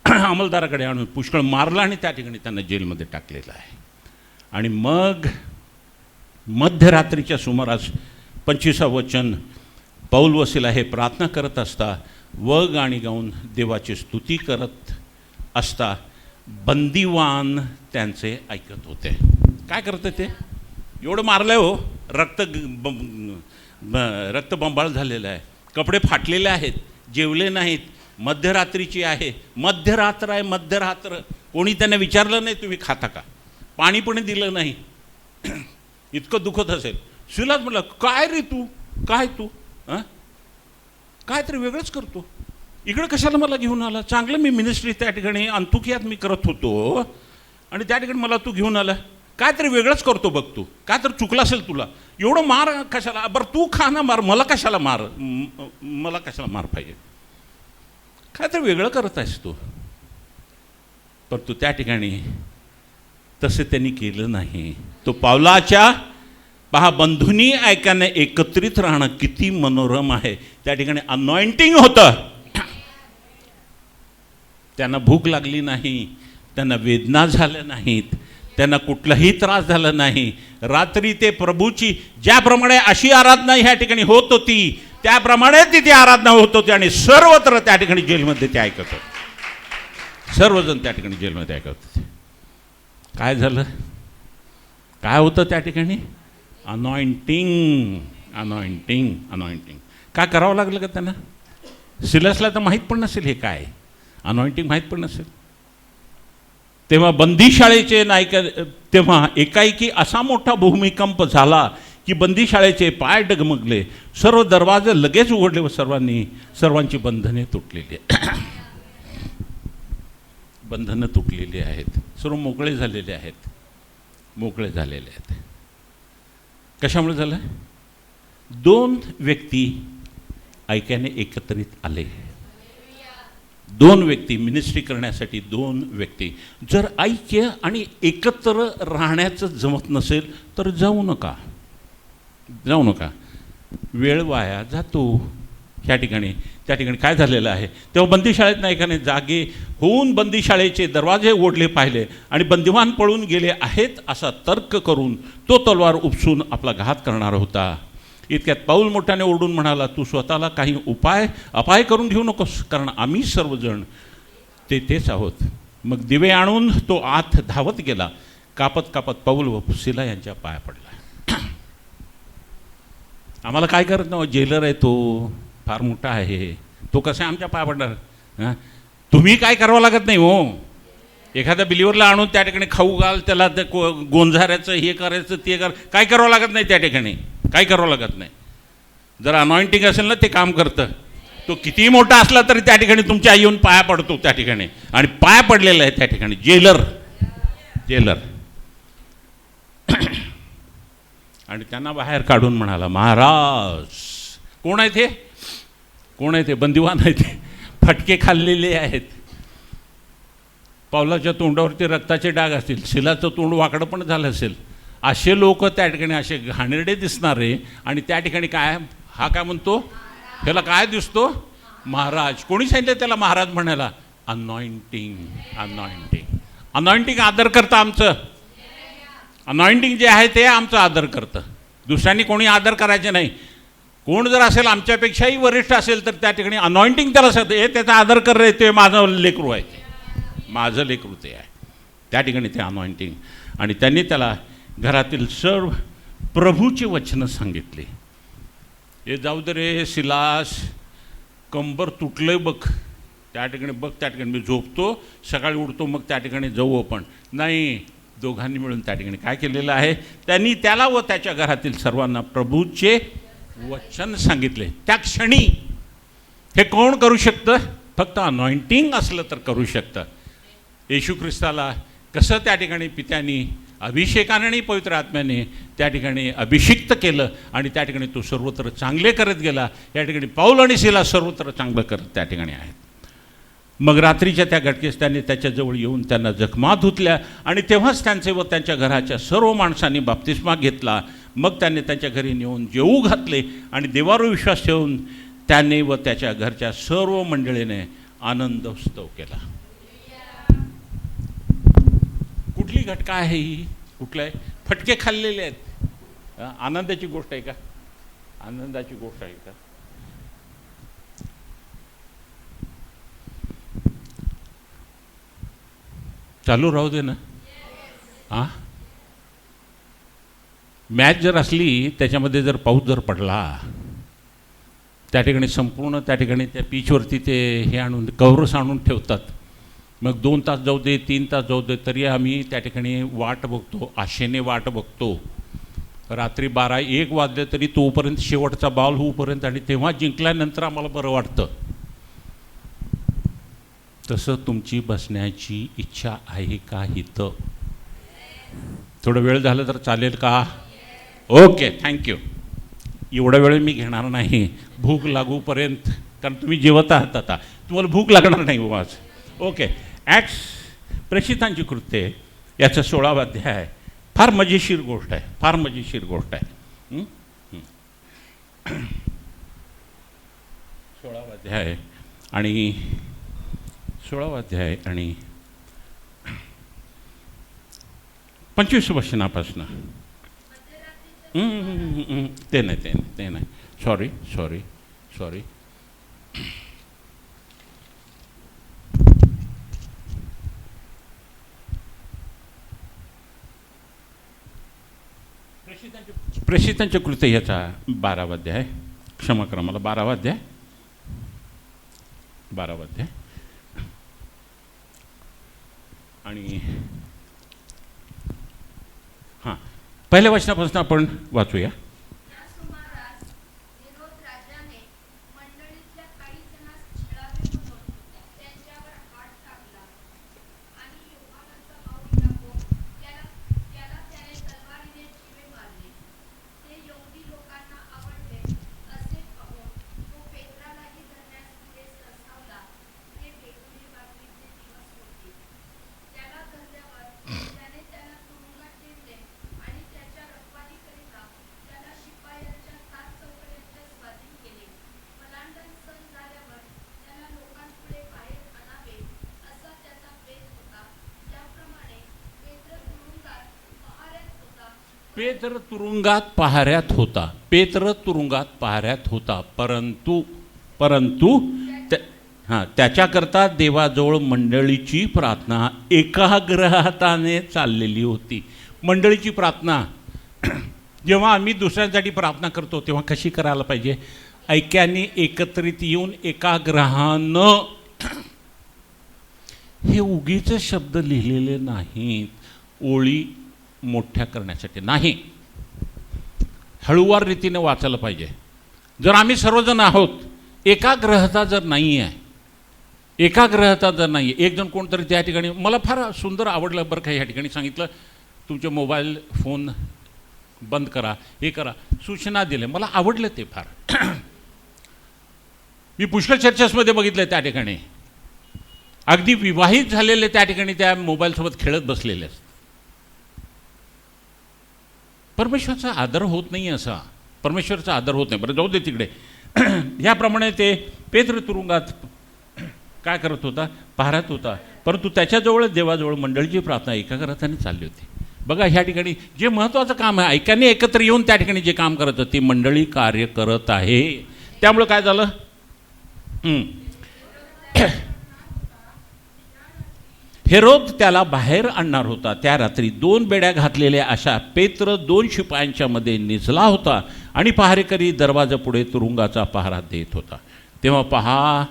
अंमलदाराकडे आणून पुष्कळ मारला आणि त्या ठिकाणी त्यांना जेलमध्ये टाकलेलं आहे. आणि मग मध्यरात्रीच्या सुमारास 25वं वचन, पाऊल व सिला हे प्रार्थना करत असता व गाणी गाऊन देवाची स्तुती करत असता बंदिवान त्यांचे ऐकत होते. काय करते ते? एवढं मारलं हो, रक्तबंबाळ झालेलं आहे, कपडे फाटलेले आहेत, जेवले नाहीत, मध्यरात्रीची आहे, मध्यरात्र. कोणी त्यांना विचारलं नाही तुम्ही खाता का, पाणी पण दिलं नाही. इतकं दुखत असेल. सिलास म्हटलं, काय रे तू हां, काय तरी वेगळंच करतो, इकडं कशाला मला घेऊन आला? चांगलं मी मिनिस्ट्री त्या ठिकाणी अंतुकियात मी करत होतो आणि त्या ठिकाणी मला तू घेऊन आला, काय तरी वेगळंच करतो बघ तू, काय तर चुकलं असेल तुला, एवढं मार कशाला? बरं तू खा ना, मला कशाला मार पाहिजे? काय तर वेगळं करत आहेस तू. पण तू त्या ठिकाणी तसे त्यांनी केलं नाही. तो पावलाच्या बंधुनी ऐकाने एकत्रित राहणं किती मनोरम आहे. त्या ठिकाणी अनॉइंटिंग होतं. त्यांना भूक लागली नाही, त्यांना वेदना झाल्या नाहीत, त्यांना कुठलाही त्रास झाला नाही. रात्री ते प्रभूची ज्याप्रमाणे अशी आराधना ह्या ठिकाणी होत होती त्याप्रमाणे तिथे आराधना होत होती. आणि सर्वत्र त्या ठिकाणी जेलमध्ये ते ऐकत होते, सर्वजण त्या ठिकाणी जेलमध्ये ऐकत होते. काय झालं? काय होतं त्या ठिकाणी? अनॉइंटिंग. काय करावं लागलं का त्यांना? सिलासला तर माहीत पण नसेल हे काय अनॉइंटिंग, माहीत पण नसेल. तेव्हा बंदीशाळेचे नायक, तेव्हा एकाएकी असा मोठा भूमिकंप झाला की बंदीशाळेचे पाय डगमगले, सर्व दरवाजे लगेच उघडले व सर्वांची बंधने तुटलेली बंधनं तुटलेली आहेत, सर्व मोकळे झालेले आहेत, मोकळे झालेले आहेत. कशामुळे झालं? दोन व्यक्ती ऐक्याने एकत्रित आले. दोन व्यक्ती मिनिस्ट्री करण्यासाठी, दोन व्यक्ती. जर ऐक्य आणि एकत्र राहण्याचं जमत नसेल तर जाऊ नका, जाऊ नका. वेळ वाया जातो. त्या ठिकाणी काय झालेलं आहे, तेव्हा बंदीशाळेत नायकाने जागे होऊन बंदीशाळेचे दरवाजे उघडले पाहिले आणि बंदिवान पळून गेले आहेत असा तर्क करून तो तलवार उपसून आपला घात करणार होता. इतक्यात पाऊल मोठ्याने ओरडून म्हणाला, तू स्वतःला काही अपाय करून घेऊ नकोस, कारण आम्ही सर्वजण तेच आहोत. मग दिवे आणून तो आत धावत गेला. कापत कापत पाऊल व सिला यांच्या पाया पडला. आम्हाला काय करत नाही, जेलर आहे तो, फार मोठा आहे तो, कसं आमच्या पाया पडणार? हां, तुम्ही काय करावं लागत नाही हो. एखाद्या बिलीवरला आणून त्या ठिकाणी खाऊ घाल, त्याला ते गोंजाऱ्याचं हे करायचं ते काय करावं लागत नाही. त्या ठिकाणी काय करावं लागत नाही. जर अनॉइंटिंग असेल ना ते काम करतं. तो कितीही मोठा असला तरी त्या ठिकाणी तुमच्या आई येऊन पाया पडतो त्या ठिकाणी, आणि पाया पडलेला आहे त्या ठिकाणी जेलर. आणि त्यांना बाहेर काढून म्हणाला, महाराज. कोण आहे ते? कोण आहे ते? बंदिवान आहे ते, फटके खाल्लेले आहेत. पावलाच्या तोंडावरती रक्ताचे डाग असतील, शिलाचं तोंड वाकडं पण झालं असेल, असे लोक त्या ठिकाणी असे घाणेरडे दिसणारे. आणि त्या ठिकाणी काय, हा काय म्हणतो, त्याला काय दिसतो? महाराज. कोणी सांगितलं त्याला महाराज म्हणायला? अनॉइंटिंग आदर करतं आमचं. अनॉइंटिंग जे आहे ते आमचं आदर करतं. दुसऱ्यांनी कोणी आदर करायचे नाही. कोण जर असेल आमच्यापेक्षाही वरिष्ठ असेल तर त्या ठिकाणी अनॉइंटिंग त्याला सांगतं, हे त्याचा आदर कर रे, ते माझं लेकरू आहे, माझं लेकरू ते आहे. त्या ठिकाणी ते अनॉइंटिंग. आणि त्यांनी त्याला घरातील सर्व प्रभूची वचनं सांगितली. हे जाऊ दे रे सिलास, कंबर तुटलंय बघ, त्या ठिकाणी बघ, त्या ठिकाणी मी झोपतो, सकाळी उठतो, मग त्या ठिकाणी जाऊ आपण. नाही, दोघांनी मिळून त्या ठिकाणी काय केलेलं आहे, त्यांनी त्याला व त्याच्या घरातील सर्वांना प्रभूचे वचन सांगितले. त्या क्षणी हे कोण करू शकतं? फक्त अनॉइंटिंग असलं तर करू शकतं. येशू ख्रिस्ताला कसं त्या ठिकाणी पित्यानी अभिषेकाने आणि पवित्र आत्म्याने त्या ठिकाणी अभिषिक्त केलं आणि त्या ठिकाणी तो सर्वत्र चांगले करत गेला. या ठिकाणी पाऊल आणि सिला सर्वत्र चांगलं करत त्या ठिकाणी आहेत. मग रात्रीच्या त्या घटकेस त्याने त्याच्याजवळ येऊन त्यांना जखमा धुतल्या आणि तेव्हाच त्यांचे व त्यांच्या घराच्या सर्व माणसांनी बाप्तिस्मा घेतला. मग त्याने त्यांच्या घरी नेऊन जेवू घातले आणि देवावर विश्वास ठेवून त्याने व त्याच्या घरच्या सर्व मंडळीने आनंदोत्सव केला. कुठली घटका आहे ही? कुठलं आहे? फटके खाल्लेले आहेत. आनंदाची गोष्ट आहे का? आनंदाची गोष्ट आहे का? चालू राहू दे ना. हां, मॅच जर असली त्याच्यामध्ये जर पाऊस जर पडला त्या ठिकाणी संपूर्ण त्या ठिकाणी त्या पिचवरती ते हे आणून कव्हर्स आणून ठेवतात. मग 2 तास जाऊ दे, 3 तास जाऊ दे, तरी आम्ही त्या ठिकाणी वाट बघतो, आशेने वाट बघतो. रात्री 12-1 वाजले तरी तोपर्यंत शेवटचा बॉल होऊपर्यंत, आणि तेव्हा जिंकल्यानंतर आम्हाला बरं वाटतं. तसं तुमची बसण्याची इच्छा आहे का इथं? थोडं वेळ झालं तर चालेल का? Okay, thank you. एवढा वेळ मी घेणार नाही, भूक लागूपर्यंत, कारण तुम्ही जेवत आहात आता, तुम्हाला भूक लागणार नाही आज. ओके. ॲक्ट्स, प्रेषितांची कृत्ये याचा 16वा अध्याय. फार मजेशीर गोष्ट आहे, फार मजेशीर गोष्ट आहे. 16वा अध्याय आणि 16वा अध्याय आणि 25 वचनापासून. ते नाही, सॉरी. प्रेषितांच्या कृत्य याचा 12वा अध्याय, क्षमा करा मला, 12वा अध्याय. आणि हां, पहिल्या वचनापासून आपण वाचूया. पेत्र तुरुंगात पहाऱ्यात होता. पेत्र तुरुंगात पहाऱ्यात होता, परंतु परंतु त्याच्याकरता देवाजवळ मंडळीची प्रार्थना एकाग्रहाने चाललेली होती. मंडळीची प्रार्थना, जेव्हा आम्ही दुसऱ्यांसाठी प्रार्थना करतो तेव्हा कशी करायला पाहिजे? ऐक्याने एकत्रित येऊन एकाग्रहानं. हे उगीचे शब्द लिहिलेले नाहीत, ओळी मोठ्या करण्यासाठी नाही, हळूवार रीतीने वाचायला पाहिजे. जर आम्ही सर्वजण आहोत, एकाग्रहता जर नाही आहे, एकाग्रहता जर नाही आहे, एक जण कोणतरी त्या ठिकाणी, मला फार सुंदर आवडलं बरं का, ह्या ठिकाणी सांगितलं तुमचे मोबाईल फोन बंद करा, हे करा, सूचना दिल्या, मला आवडलं ते फार. मी पुष्कळ चर्चेसमध्ये बघितलं त्या ठिकाणी अगदी विवाहित झालेले त्या ठिकाणी त्या मोबाईलसोबत खेळत बसलेले असतात. परमेश्वराचा आदर होत नाही, असा परमेश्वराचा आदर होत नाही. बरं जाऊ दे तिकडे. ह्याप्रमाणे ते पेत्र तुरुंगात काय करत होता? पहारात होता, परंतु त्याच्याजवळ देवाजवळ मंडळीची प्रार्थना एकाग्रताने चालली होती. बघा ह्या ठिकाणी जे महत्त्वाचं काम आहे, ऐक्याने एकत्र येऊन त्या ठिकाणी जे काम करत ती मंडळी कार्य करत आहे. त्यामुळे काय झालं? हेरोद त्याला बाहेर आणणार होता. त्या रात्री 2 बेड्या घातलेल्या अशा पेत्र 2 शिपायांच्या मध्ये निजला होता आणि पहारेकरी दरवाजापुढे तुरुंगाचा पहारा देत होता. तेव्हा पहा,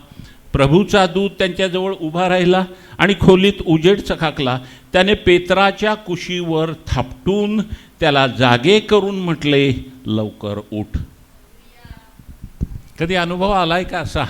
प्रभूचा दूत त्यांच्याजवळ उभा राहिला आणि खोलीत उजेड चकाकला. त्याने पेत्राच्या कुशीवर थापटून त्याला जागे करून म्हटले, लवकर उठ. कधी अनुभव आलाय का असा?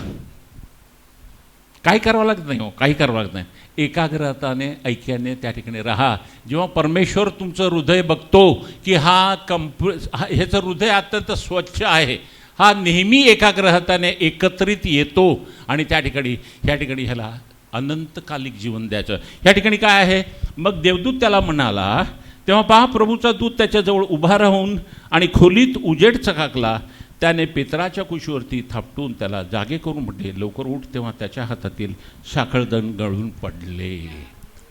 काही करावं लागत नाही, हो काही करावं लागत नाही. एकाग्रताने ऐक्याने त्या ठिकाणी राहा. जेव्हा परमेश्वर तुमचं हृदय बघतो की ह्याचं हृदय अत्यंत स्वच्छ आहे, हा नेहमी एकाग्रताने एकत्रित येतो आणि त्या ठिकाणी ह्याला अनंतकालिक जीवन द्यायचं. ह्या ठिकाणी काय आहे? मग देवदूत त्याला म्हणाला, तेव्हा पहा, प्रभूचा दूत त्याच्याजवळ उभा राहून आणि खोलीत उजेड चकाकला. त्याने पेत्राच्या कुशीवरती थापटून त्याला जागे करून म्हटले, लवकर उठ. तेव्हा त्याच्या हातातील साखळदण गळून पडले.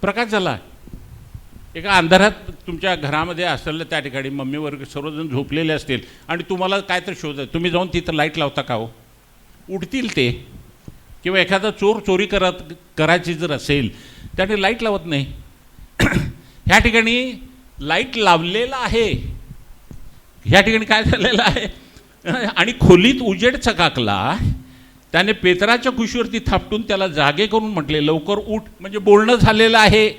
प्रकाश झाला. एका अंधारात तुमच्या घरामध्ये असलेल्या त्या ठिकाणी मम्मी वर्ग सर्वजण झोपलेले असतील आणि तुम्हाला काय तर शोध आहे, तुम्ही जाऊन तिथं लाईट लावता का? हो, उठतील ते. किंवा एखादा चोर चोरी करायची जर असेल त्याने लाईट लावत नाही. ह्या ठिकाणी लाईट लावलेला आहे. ह्या ठिकाणी काय झालेलं आहे? आणि खोलीत उजेड चकाकला. त्याने पेत्राच्या कुशीवरती थापटून त्याला जागे करून म्हटले, लवकर उठ. म्हणजे बोलणं झालेलं आहे.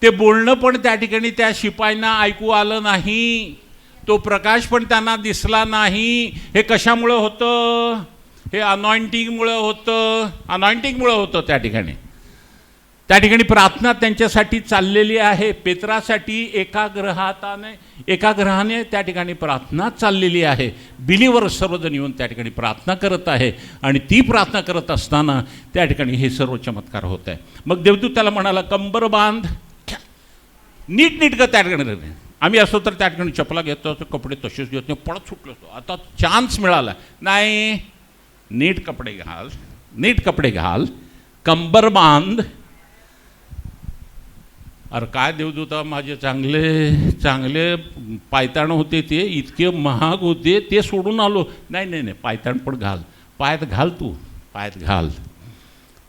ते बोलणं पण त्या ठिकाणी त्या शिपायांना ऐकू आलं नाही. तो प्रकाश पण त्यांना दिसला नाही. हे कशामुळं होतं? हे अनॉइंटिंगमुळं होतं. अनॉइंटिंगमुळं होतं. त्या ठिकाणी प्रार्थना त्यांच्यासाठी चाललेली आहे. पेत्रासाठी एकाग्रहाने त्या ठिकाणी प्रार्थना चाललेली आहे. बिलीवर सर्वजण येऊन त्या ठिकाणी प्रार्थना करत आहे आणि ती प्रार्थना करत असताना त्या ठिकाणी हे सर्व चमत्कार होत आहे. मग देवदूत त्याला म्हणाला, कंबर बांध. नीटनेटकं त्या ठिकाणी. आम्ही असतो तर त्या ठिकाणी चपला घेतो, कपडे तसेच घेत नाही, पळत सुटलो असतो. आता चान्स मिळाला नाही, नीट कपडे घाल, कंबर बांध. अरे काय देवदूता, माझे चांगले पायताण होते, ते इतके महाग होते, ते सोडून आलो. नाही, पायताण पण घाल, पायात घाल.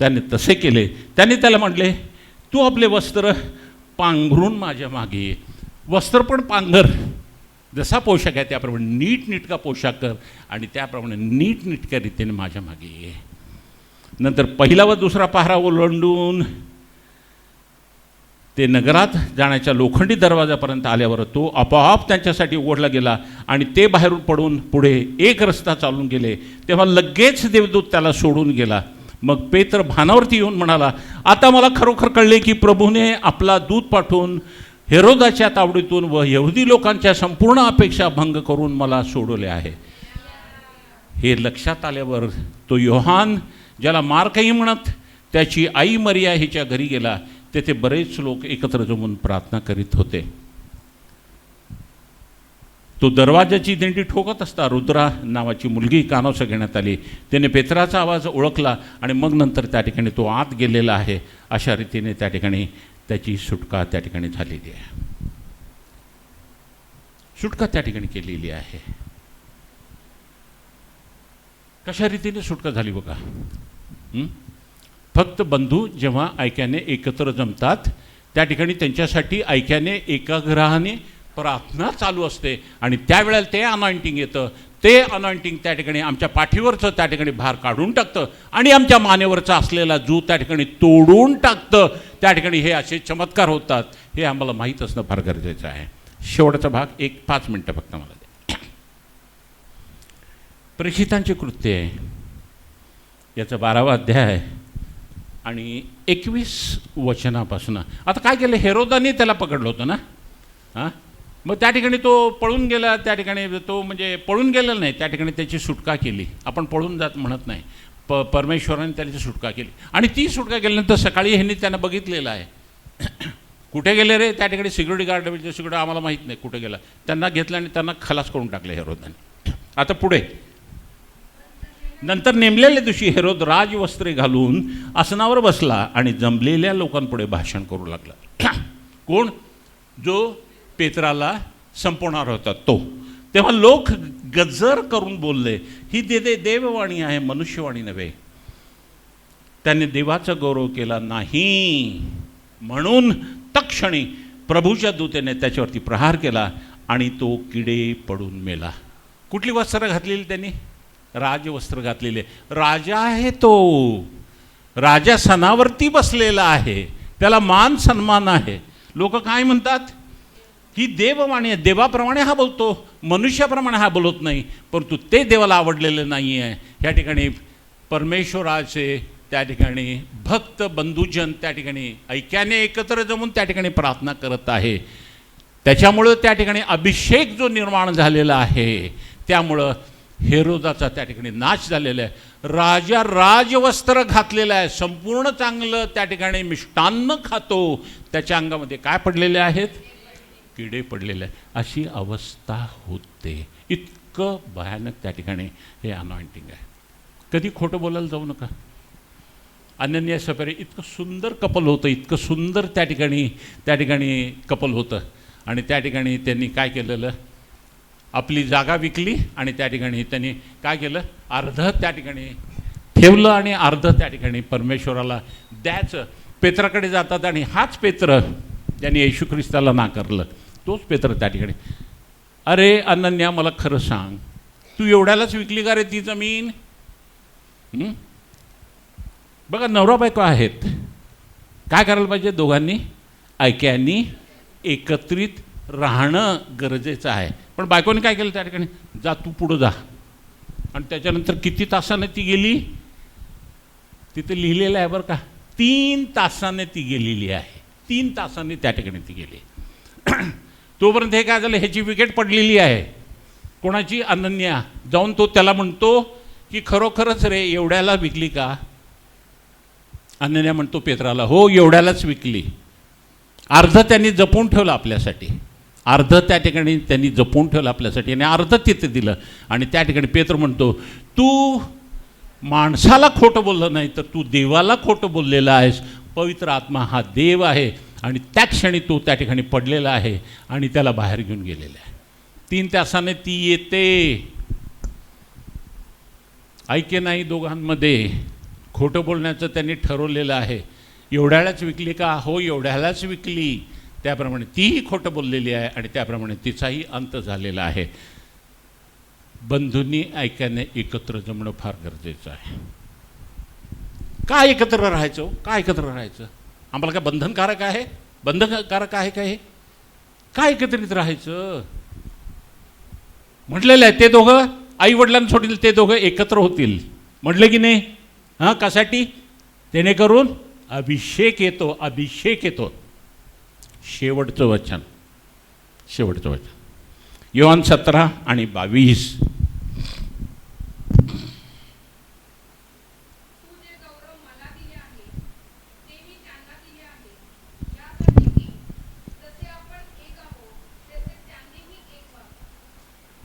त्याने तसे केले. त्याने त्याला म्हटले, तू आपले वस्त्र पांघरून माझ्या मागे ये. वस्त्र पण पांघर, जसा पोशाख आहे त्याप्रमाणे नीटनेटका पोशाख कर आणि त्याप्रमाणे नीटनेटक्या रीतीने माझ्या मागे ये. नंतर पहिला व दुसरा पहारा ओलांडून ते नगरात जाण्याच्या लोखंडी दरवाजापर्यंत आल्यावर तो आपोआप त्यांच्यासाठी उघडला गेला आणि ते बाहेरून पडून पुढे एक रस्ता चालून गेले. तेव्हा लगेच देवदूत त्याला सोडून गेला. मग पेत्र भानावरती येऊन म्हणाला, आता मला खरोखर कळले की प्रभूने आपला दूत पाठवून हेरोदाच्या तावडीतून व यहुदी लोकांच्या संपूर्ण अपेक्षा भंग करून मला सोडवले आहे. हे लक्षात आल्यावर तो योहान, ज्याला मार्कही म्हणत, त्याची आई मरिया हिच्या घरी गेला. तेथे बरेच लोक एकत्र जमून प्रार्थना करीत होते. तो दरवाजाची दिंडी ठोकत असता रुद्रा नावाची मुलगी कानोसा घेण्यात आली. त्याने पेत्राचा आवाज ओळखला आणि मग नंतर त्या ठिकाणी तो आत गेलेला आहे. अशा रीतीने त्या ठिकाणी त्याची सुटका त्या ठिकाणी झालेली आहे. सुटका त्या ठिकाणी केलेली आहे. कशा रीतीने सुटका झाली बघा. फक्त बंधू जेव्हा ऐक्याने एकत्र जमतात त्या ठिकाणी त्यांच्यासाठी ऐक्याने एकाग्रहाने प्रार्थना चालू असते आणि त्यावेळेला ते अनॉइंटिंग येतं. ते अनॉइंटिंग त्या ठिकाणी आमच्या पाठीवरचं त्या ठिकाणी भार काढून टाकतं आणि आमच्या मानेवरचा असलेला जू त्या ठिकाणी तोडून टाकतं. त्या ठिकाणी हे असे चमत्कार होतात हे आम्हाला माहीत असणं फार गरजेचं आहे. शेवटचा भाग 5 मिनटं फक्त मला द्या. प्रेषितांचे कृत्य आहे याचा 12वा अध्याय आणि 21 वचनापासून. आता काय केलं, हेरोदाने त्याला पकडलं होतं ना. हां, मग त्या ठिकाणी तो पळून गेला. त्या ठिकाणी तो म्हणजे पळून गेलेला नाही, त्या ठिकाणी त्याची सुटका केली. आपण पळून जात म्हणत नाही, परमेश्वराने त्याची सुटका केली. आणि ती सुटका केल्यानंतर सकाळी ह्यांनी त्यांना बघितलेलं आहे. कुठे गेले रे, त्या ठिकाणी सिक्युरिटी गार्ड सिक्युरिटी आम्हाला माहीत नाही कुठे गेला. त्यांना घेतलं आणि त्यांना खलास करून टाकले हेरोदाने. आता पुढे नंतर नेमलेल्या दिवशी हेरोद राजवस्त्रे घालून आसनावर बसला आणि जमलेल्या लोकांपुढे भाषण करू लागला. कोण? जो पेत्राला संपवणार होता तो. तेव्हा लोक गजर करून बोलले, ही देववाणी आहे, मनुष्यवाणी नव्हे. त्याने देवाचा गौरव केला नाही म्हणून तत्क्षणी प्रभूच्या दूतेने त्याच्यावरती प्रहार केला आणि तो किडे पडून मेला. कुठली वस्त्र घातलेली त्यांनी? राजवस्त्र घातलेले. राजा आहे तो, राजासनावरती बसलेला आहे, त्याला मान सन्मान आहे. लोक काय म्हणतात, ही देववाणी आहे, देवाप्रमाणे हा बोलतो, मनुष्याप्रमाणे हा बोलत नाही. परंतु ते देवाला आवडलेलं नाही आहे. या ठिकाणी परमेश्वराचे त्या ठिकाणी भक्त बंधुजन त्या ठिकाणी ऐक्याने एकत्र जमून त्या ठिकाणी प्रार्थना करत आहे. त्याच्यामुळं त्या ठिकाणी अभिषेक जो निर्माण झालेला आहे, त्यामुळं हेरोदाचा त्या ठिकाणी नाश झालेला आहे. राजा राजवस्त्र घातलेलं आहे, संपूर्ण चांगलं त्या ठिकाणी मिष्टान्न खातो, त्याच्या अंगामध्ये काय पडलेले आहेत? किडे पडलेले आहे. अशी अवस्था होते. इतकं भयानक त्या ठिकाणी हे अनॉइंटिंग आहे. कधी खोटं बोलायला जाऊ नका. अनन्या सफरे इतकं सुंदर कपल होतं, इतकं सुंदर त्या ठिकाणी कपल होतं. आणि त्या ठिकाणी त्यांनी काय केलेलं, आपली जागा विकली आणि त्या ठिकाणी त्यांनी काय केलं, अर्ध त्या ठिकाणी ठेवलं आणि अर्ध त्या ठिकाणी परमेश्वराला द्यायचं. पेत्राकडे जातात आणि हाच पेत्र ज्यांनी येशू ख्रिस्ताला नाकारलं, तोच पेत्र त्या ठिकाणी, अरे अनन्या मला खरं सांग, तू एवढ्यालाच विकली का रे ती जमीन? बघा, नवरा बायको आहेत, काय करायला पाहिजे? दोघांनी ऐक्यांनी एकत्रित राहणं गरजेचं आहे. पण बायकोने काय केलं त्या ठिकाणी, जा तू पुढं जा. आणि त्याच्यानंतर किती तासाने ती गेली, तिथे लिहिलेलं आहे बरं का, 3 तासाने ती गेलेली आहे. 3 तासांनी त्या ठिकाणी ती गेली. तोपर्यंत हे काय झालं, ह्याची विकेट पडलेली आहे. कोणाची? अनन्या. जाऊन तो त्याला म्हणतो की खरोखरच रे एवढ्याला विकली का? अनन्या म्हणतो पेत्राला, हो एवढ्यालाच विकली. अर्ध त्यांनी जपून ठेवलं आपल्यासाठी, अर्ध त्या ठिकाणी त्यांनी जपून ठेवलं आपल्यासाठी आणि अर्ध तिथे दिलं. आणि त्या ठिकाणी पेत्र म्हणतो, तू माणसाला खोटं बोललं नाही तर तू देवाला खोटं बोललेलं आहेस. पवित्र आत्मा हा देव आहे. आणि त्या क्षणी तो त्या ठिकाणी पडलेला आहे आणि त्याला बाहेर घेऊन गेलेला आहे. 3 तासाने ती येते. ऐक्य नाही दोघांमध्ये, खोटं बोलण्याचं त्यांनी ठरवलेलं आहे. एवढ्यालाच विकली का? हो एवढ्यालाच विकली. त्याप्रमाणे तीही खोटं बोललेली आहे आणि त्याप्रमाणे तिचाही अंत झालेला आहे. बंधूंनी ऐक्याने एकत्र जमणं फार गरजेचं आहे. का एकत्र राहायचं? का एकत्र राहायचं? आम्हाला काय बंधनकारक आहे? बंधनकारक आहे का हे? काय एकत्रित राहायचं? म्हटलेलं आहे ते दोघं आई वडिलांना सोडतील, ते दोघं एकत्र होतील. म्हटलं की नाही? हां, कशासाठी? जेणेकरून अभिषेक येतो, अभिषेक येतो. शेवटचं वचन, शेवटचं वचन योहान 17 आणि 22.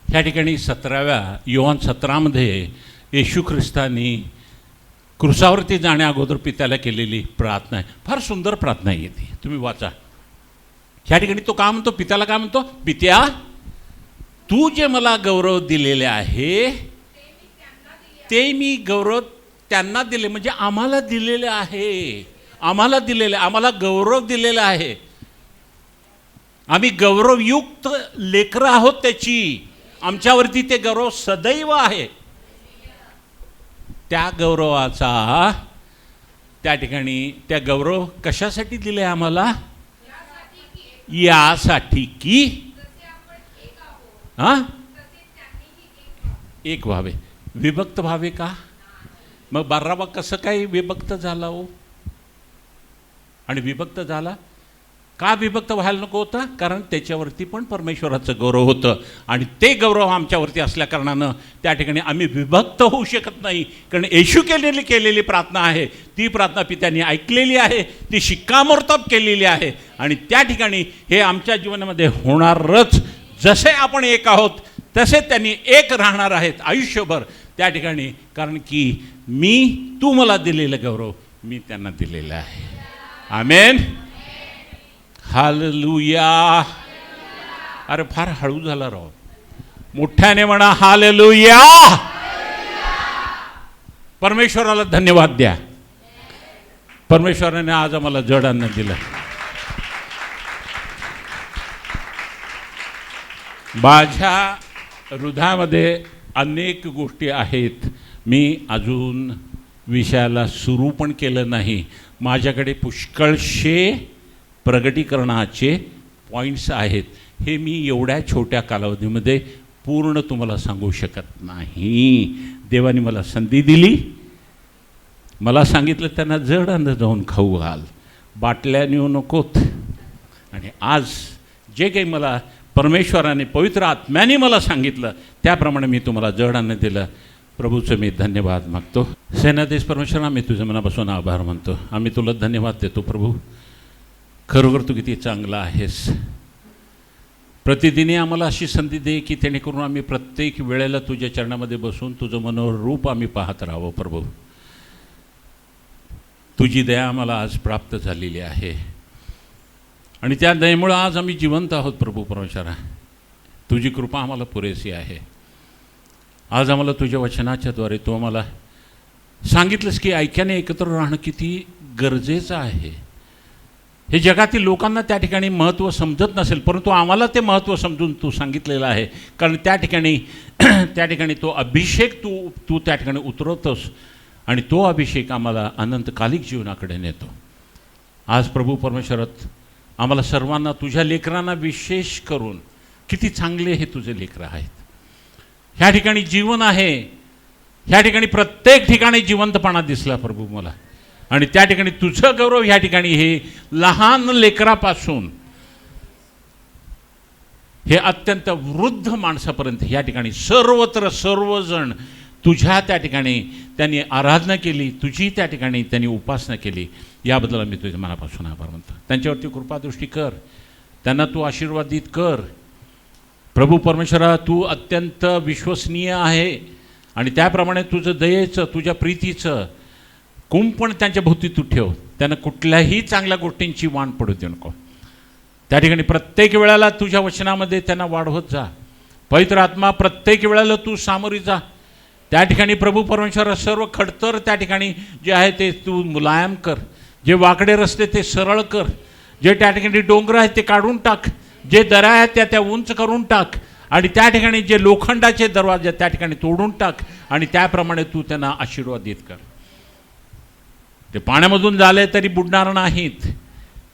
ह्या ठिकाणी 17व्या योहान 17मध्ये येशू ख्रिस्तांनी क्रुसावरती जाण्या अगोदर पित्याला केलेली प्रार्थना आहे. फार सुंदर प्रार्थना आहे ती, तुम्ही वाचा. ह्या ठिकाणी तो काय म्हणतो? पित्याला काय म्हणतो? पित्या, तू जे मला गौरव दिलेले आहे ते मी गौरव त्यांना दिले, म्हणजे आम्हाला दिलेले आहे. आम्हाला दिलेले, आम्हाला गौरव दिलेला आहे. आम्ही गौरवयुक्त लेकरं आहोत त्याची. आमच्यावरती ते गौरव सदैव आहे. त्या गौरवाचा त्या ठिकाणी त्या गौरव कशासाठी दिले आम्हाला? यासाठी की हां एक व्हावे. विभक्त व्हावे का? मग बाराबा कसं काय विभक्त झाला हो? आणि विभक्त झाला का? विभक्त व्हायला नको होता? कारण त्याच्यावरती पण परमेश्वराचं गौरव होतं आणि ते गौरव आमच्यावरती असल्या कारणानं त्या ठिकाणी आम्ही विभक्त होऊ शकत नाही. कारण येशू केलेली प्रार्थना आहे, ती प्रार्थना पित्याने ऐकलेली आहे, ती शिक्कामोर्तब केलेली आहे आणि त्या ठिकाणी हे आमच्या जीवनामध्ये होणारच. जसे आपण एक आहोत तसे त्यांनी एक राहणार आहेत आयुष्यभर त्या ठिकाणी. कारण की तू मला दिलेलं गौरव मी त्यांना दिलेलं आहे. आमेन, हालेलुया. अरे फार हळू झाला राव, मोठ्याने म्हणा हालेलुया. परमेश्वराला धन्यवाद द्या. परमेश्वराने आज आम्हाला जड अन्न दिलं. माझ्या हृदयामध्ये अनेक गोष्टी आहेत, मी अजून विषयाला सुरू पण केलं नाही. माझ्याकडे पुष्कळशे प्रगटीकरणाचे पॉईंट्स आहेत. हे मी एवढ्या छोट्या कालावधीमध्ये पूर्ण तुम्हाला सांगू शकत नाही. देवाने मला संधी दिली, मला सांगितलं त्यांना जड अन्न जाऊन खाऊ घाल, बाटल्या नेऊ नकोत. आणि आज जे काही मला परमेश्वराने पवित्र आत्म्याने मला सांगितलं त्याप्रमाणे मी तुम्हाला जड अन्न दिलं. प्रभूचं मी धन्यवाद मागतो. सेनाधीश परमेश्वर, आम्ही तुझ्या मनापासून आभार मानतो. आम्ही तुला धन्यवाद देतो प्रभू. खरोखर तू किती चांगला आहेस. प्रतिदिनी आम्हाला अशी संधी दे की जेणेकरून आम्ही प्रत्येक वेळेला तुझ्या चरणामध्ये बसून तुझं मनोहर रूप आम्ही पाहत राहावं. प्रभू, तुझी दया आम्हाला आज प्राप्त झालेली आहे आणि त्या दयेमुळं आज आम्ही जिवंत आहोत. प्रभू परमेश्वरा, तुझी कृपा आम्हाला पुरेशी आहे. आज आम्हाला तुझ्या वचनाच्याद्वारे तू आम्हाला सांगितलंस की ऐक्याने एकत्र राहणं किती गरजेचं आहे. हे जगातील लोकांना त्या ठिकाणी महत्त्व समजत नसेल, परंतु आम्हाला ते महत्त्व समजून तू सांगितलेलं आहे. कारण त्या ठिकाणी तो अभिषेक तू त्या ठिकाणी उतरवतोस आणि तो अभिषेक आम्हाला अनंतकालिक जीवनाकडे नेतो. आज प्रभू परमेश्वरात आम्हाला सर्वांना, तुझ्या लेकरांना विशेष करून, किती चांगले हे तुझे लेकरं आहेत. ह्या ठिकाणी जीवन आहे, ह्या ठिकाणी प्रत्येक ठिकाणी जिवंतपणा दिसला प्रभू मला. आणि त्या ठिकाणी तुझं गौरव ह्या ठिकाणी हे लहान लेकरापासून हे अत्यंत वृद्ध माणसापर्यंत ह्या ठिकाणी सर्वत्र सर्वजण तुझ्या त्या ठिकाणी त्यांनी आराधना केली, तुझी त्या ठिकाणी त्यांनी उपासना केली. याबद्दल मी तुझ्या मनापासून आभार मानतो. त्यांच्यावरती कृपादृष्टी कर, त्यांना तू आशीर्वादित कर. प्रभू परमेश्वरा, तू अत्यंत विश्वसनीय आहे आणि त्याप्रमाणे तुझं दयेचं, तुझ्या प्रीतीचं कुंपण त्यांच्या भोवती तू ठेव. त्यांना कुठल्याही चांगल्या गोष्टींची वाण पडू देऊ नको. त्या ठिकाणी प्रत्येक वेळेला तुझ्या वचनामध्ये त्यांना वाढवत जा. पवित्र आत्मा, प्रत्येक वेळेला तू सामोरी जा. त्या ठिकाणी प्रभू परमेश्वर सर्व खडतर त्या ठिकाणी जे आहे ते तू मुलायम कर. जे वाकडे रस्ते ते सरळ कर. जे त्या ठिकाणी डोंगर आहेत ते काढून टाक. जे दऱ्या आहेत त्या उंच करून टाक. आणि त्या ठिकाणी जे लोखंडाचे दरवाजे त्या ठिकाणी तोडून टाक आणि त्याप्रमाणे तू त्यांना आशीर्वादित कर. ते पाण्यामधून झाले तरी बुडणार नाहीत.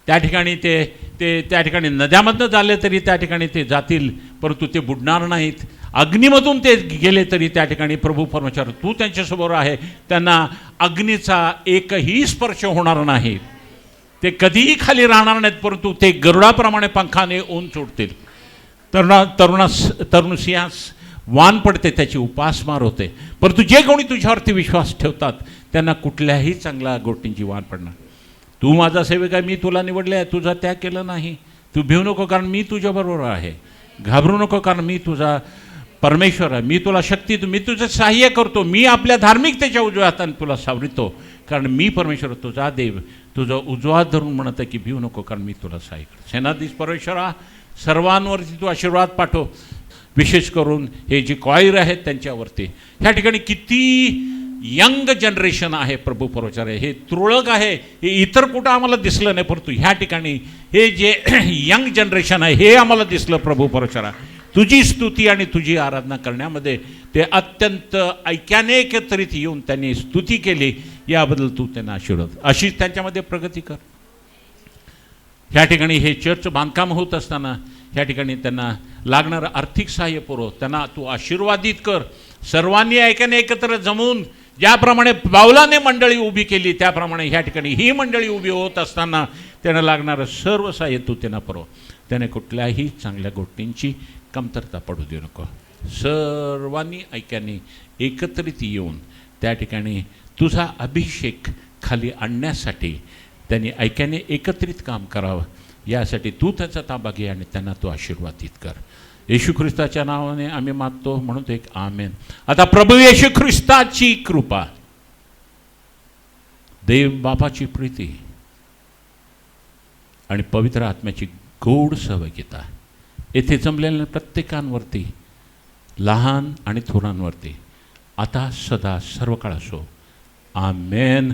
त्या ठिकाणी ते त्या ठिकाणी नद्यामधनं झाले तरी त्या ठिकाणी ते जातील, परंतु ते बुडणार नाहीत. अग्नीमधून ते गेले तरी त्या ठिकाणी प्रभू परमेश्वर तू त्यांच्यासमोर आहे, त्यांना अग्नीचा एकही स्पर्श होणार नाही. ते कधीही खाली राहणार नाहीत, परंतु ते गरुडाप्रमाणे पंखाने उंच उडतील. तरुण सिंहास वान पडते, त्याची उपासमार होते, परंतु जे कोणी तुझ्यावरती विश्वास ठेवतात त्यांना कुठल्याही चांगल्या गोष्टींची वान पडणार. तू माझा सेवक आहे, मी तुला निवडले आहे, तुझा त्याग केला नाही. तू भिवू नको, कारण मी तुझ्याबरोबर आहे. घाबरू नको, कारण मी तुझा परमेश्वर आहे. मी तुला शक्ती, मी तुझं सहाय्य करतो. मी आपल्या धार्मिकतेच्या उजव्या हाताने तुला सावरितो, कारण मी परमेश्वर तुझा देव, तुझा उजवा धरून म्हणत आहे की भिवू नको, कारण मी तुला सहाय्य करतो. सेनाधीश परमेश्वरा, सर्वांवरती तू आशीर्वाद पाठव, विशेष करून हे जे कॉयर आहेत त्यांच्यावरती. ह्या ठिकाणी किती यंग जनरेशन आहे प्रभू परमेश्वर, हे तुरळक आहे, हे इतर कुठं आम्हाला दिसलं नाही, परंतु ह्या ठिकाणी हे जे यंग जनरेशन आहे हे आम्हाला दिसलं प्रभू परमेश्वरा. तुझी स्तुती आणि तुझी आराधना करण्यामध्ये ते अत्यंत ऐक्याने एकत्रित येऊन त्यांनी स्तुती केली, याबद्दल तू त्यांना आशीर्वाद, अशीच त्यांच्यामध्ये प्रगती कर. ह्या ठिकाणी हे चर्च बांधकाम होत असताना ह्या ठिकाणी त्यांना लागणारं आर्थिक सहाय्य पुरव, त्यांना तू आशीर्वादित कर. सर्वांनी ऐक्याने एकत्र जमून ज्याप्रमाणे पावलाने मंडळी उभी केली, त्याप्रमाणे ह्या ठिकाणी ही मंडळी उभी होत असताना त्यांना लागणारं सर्व सहाय्य तू त्यांना पुरव. त्याने कुठल्याही चांगल्या गोष्टींची कमतरता पडू देऊ नको. सर्वांनी ऐक्याने एकत्रित येऊन त्या ठिकाणी तुझा अभिषेक खाली आणण्यासाठी त्यांनी ऐक्याने एकत्रित काम करावं, यासाठी तू त्याचा ताबा घे आणि त्यांना तू आशीर्वादित कर. येशू ख्रिस्ताच्या नावाने आम्ही मागतो, म्हणून एक आमेन. आता प्रभू येशू ख्रिस्ताची कृपा, देव बापाची प्रीती आणि पवित्र आत्म्याची गोड सहभागिता येथे जमलेल्या प्रत्येकांवरती, लहान आणि थोरांवरती, आता सदा सर्व काळ असो. आमेन.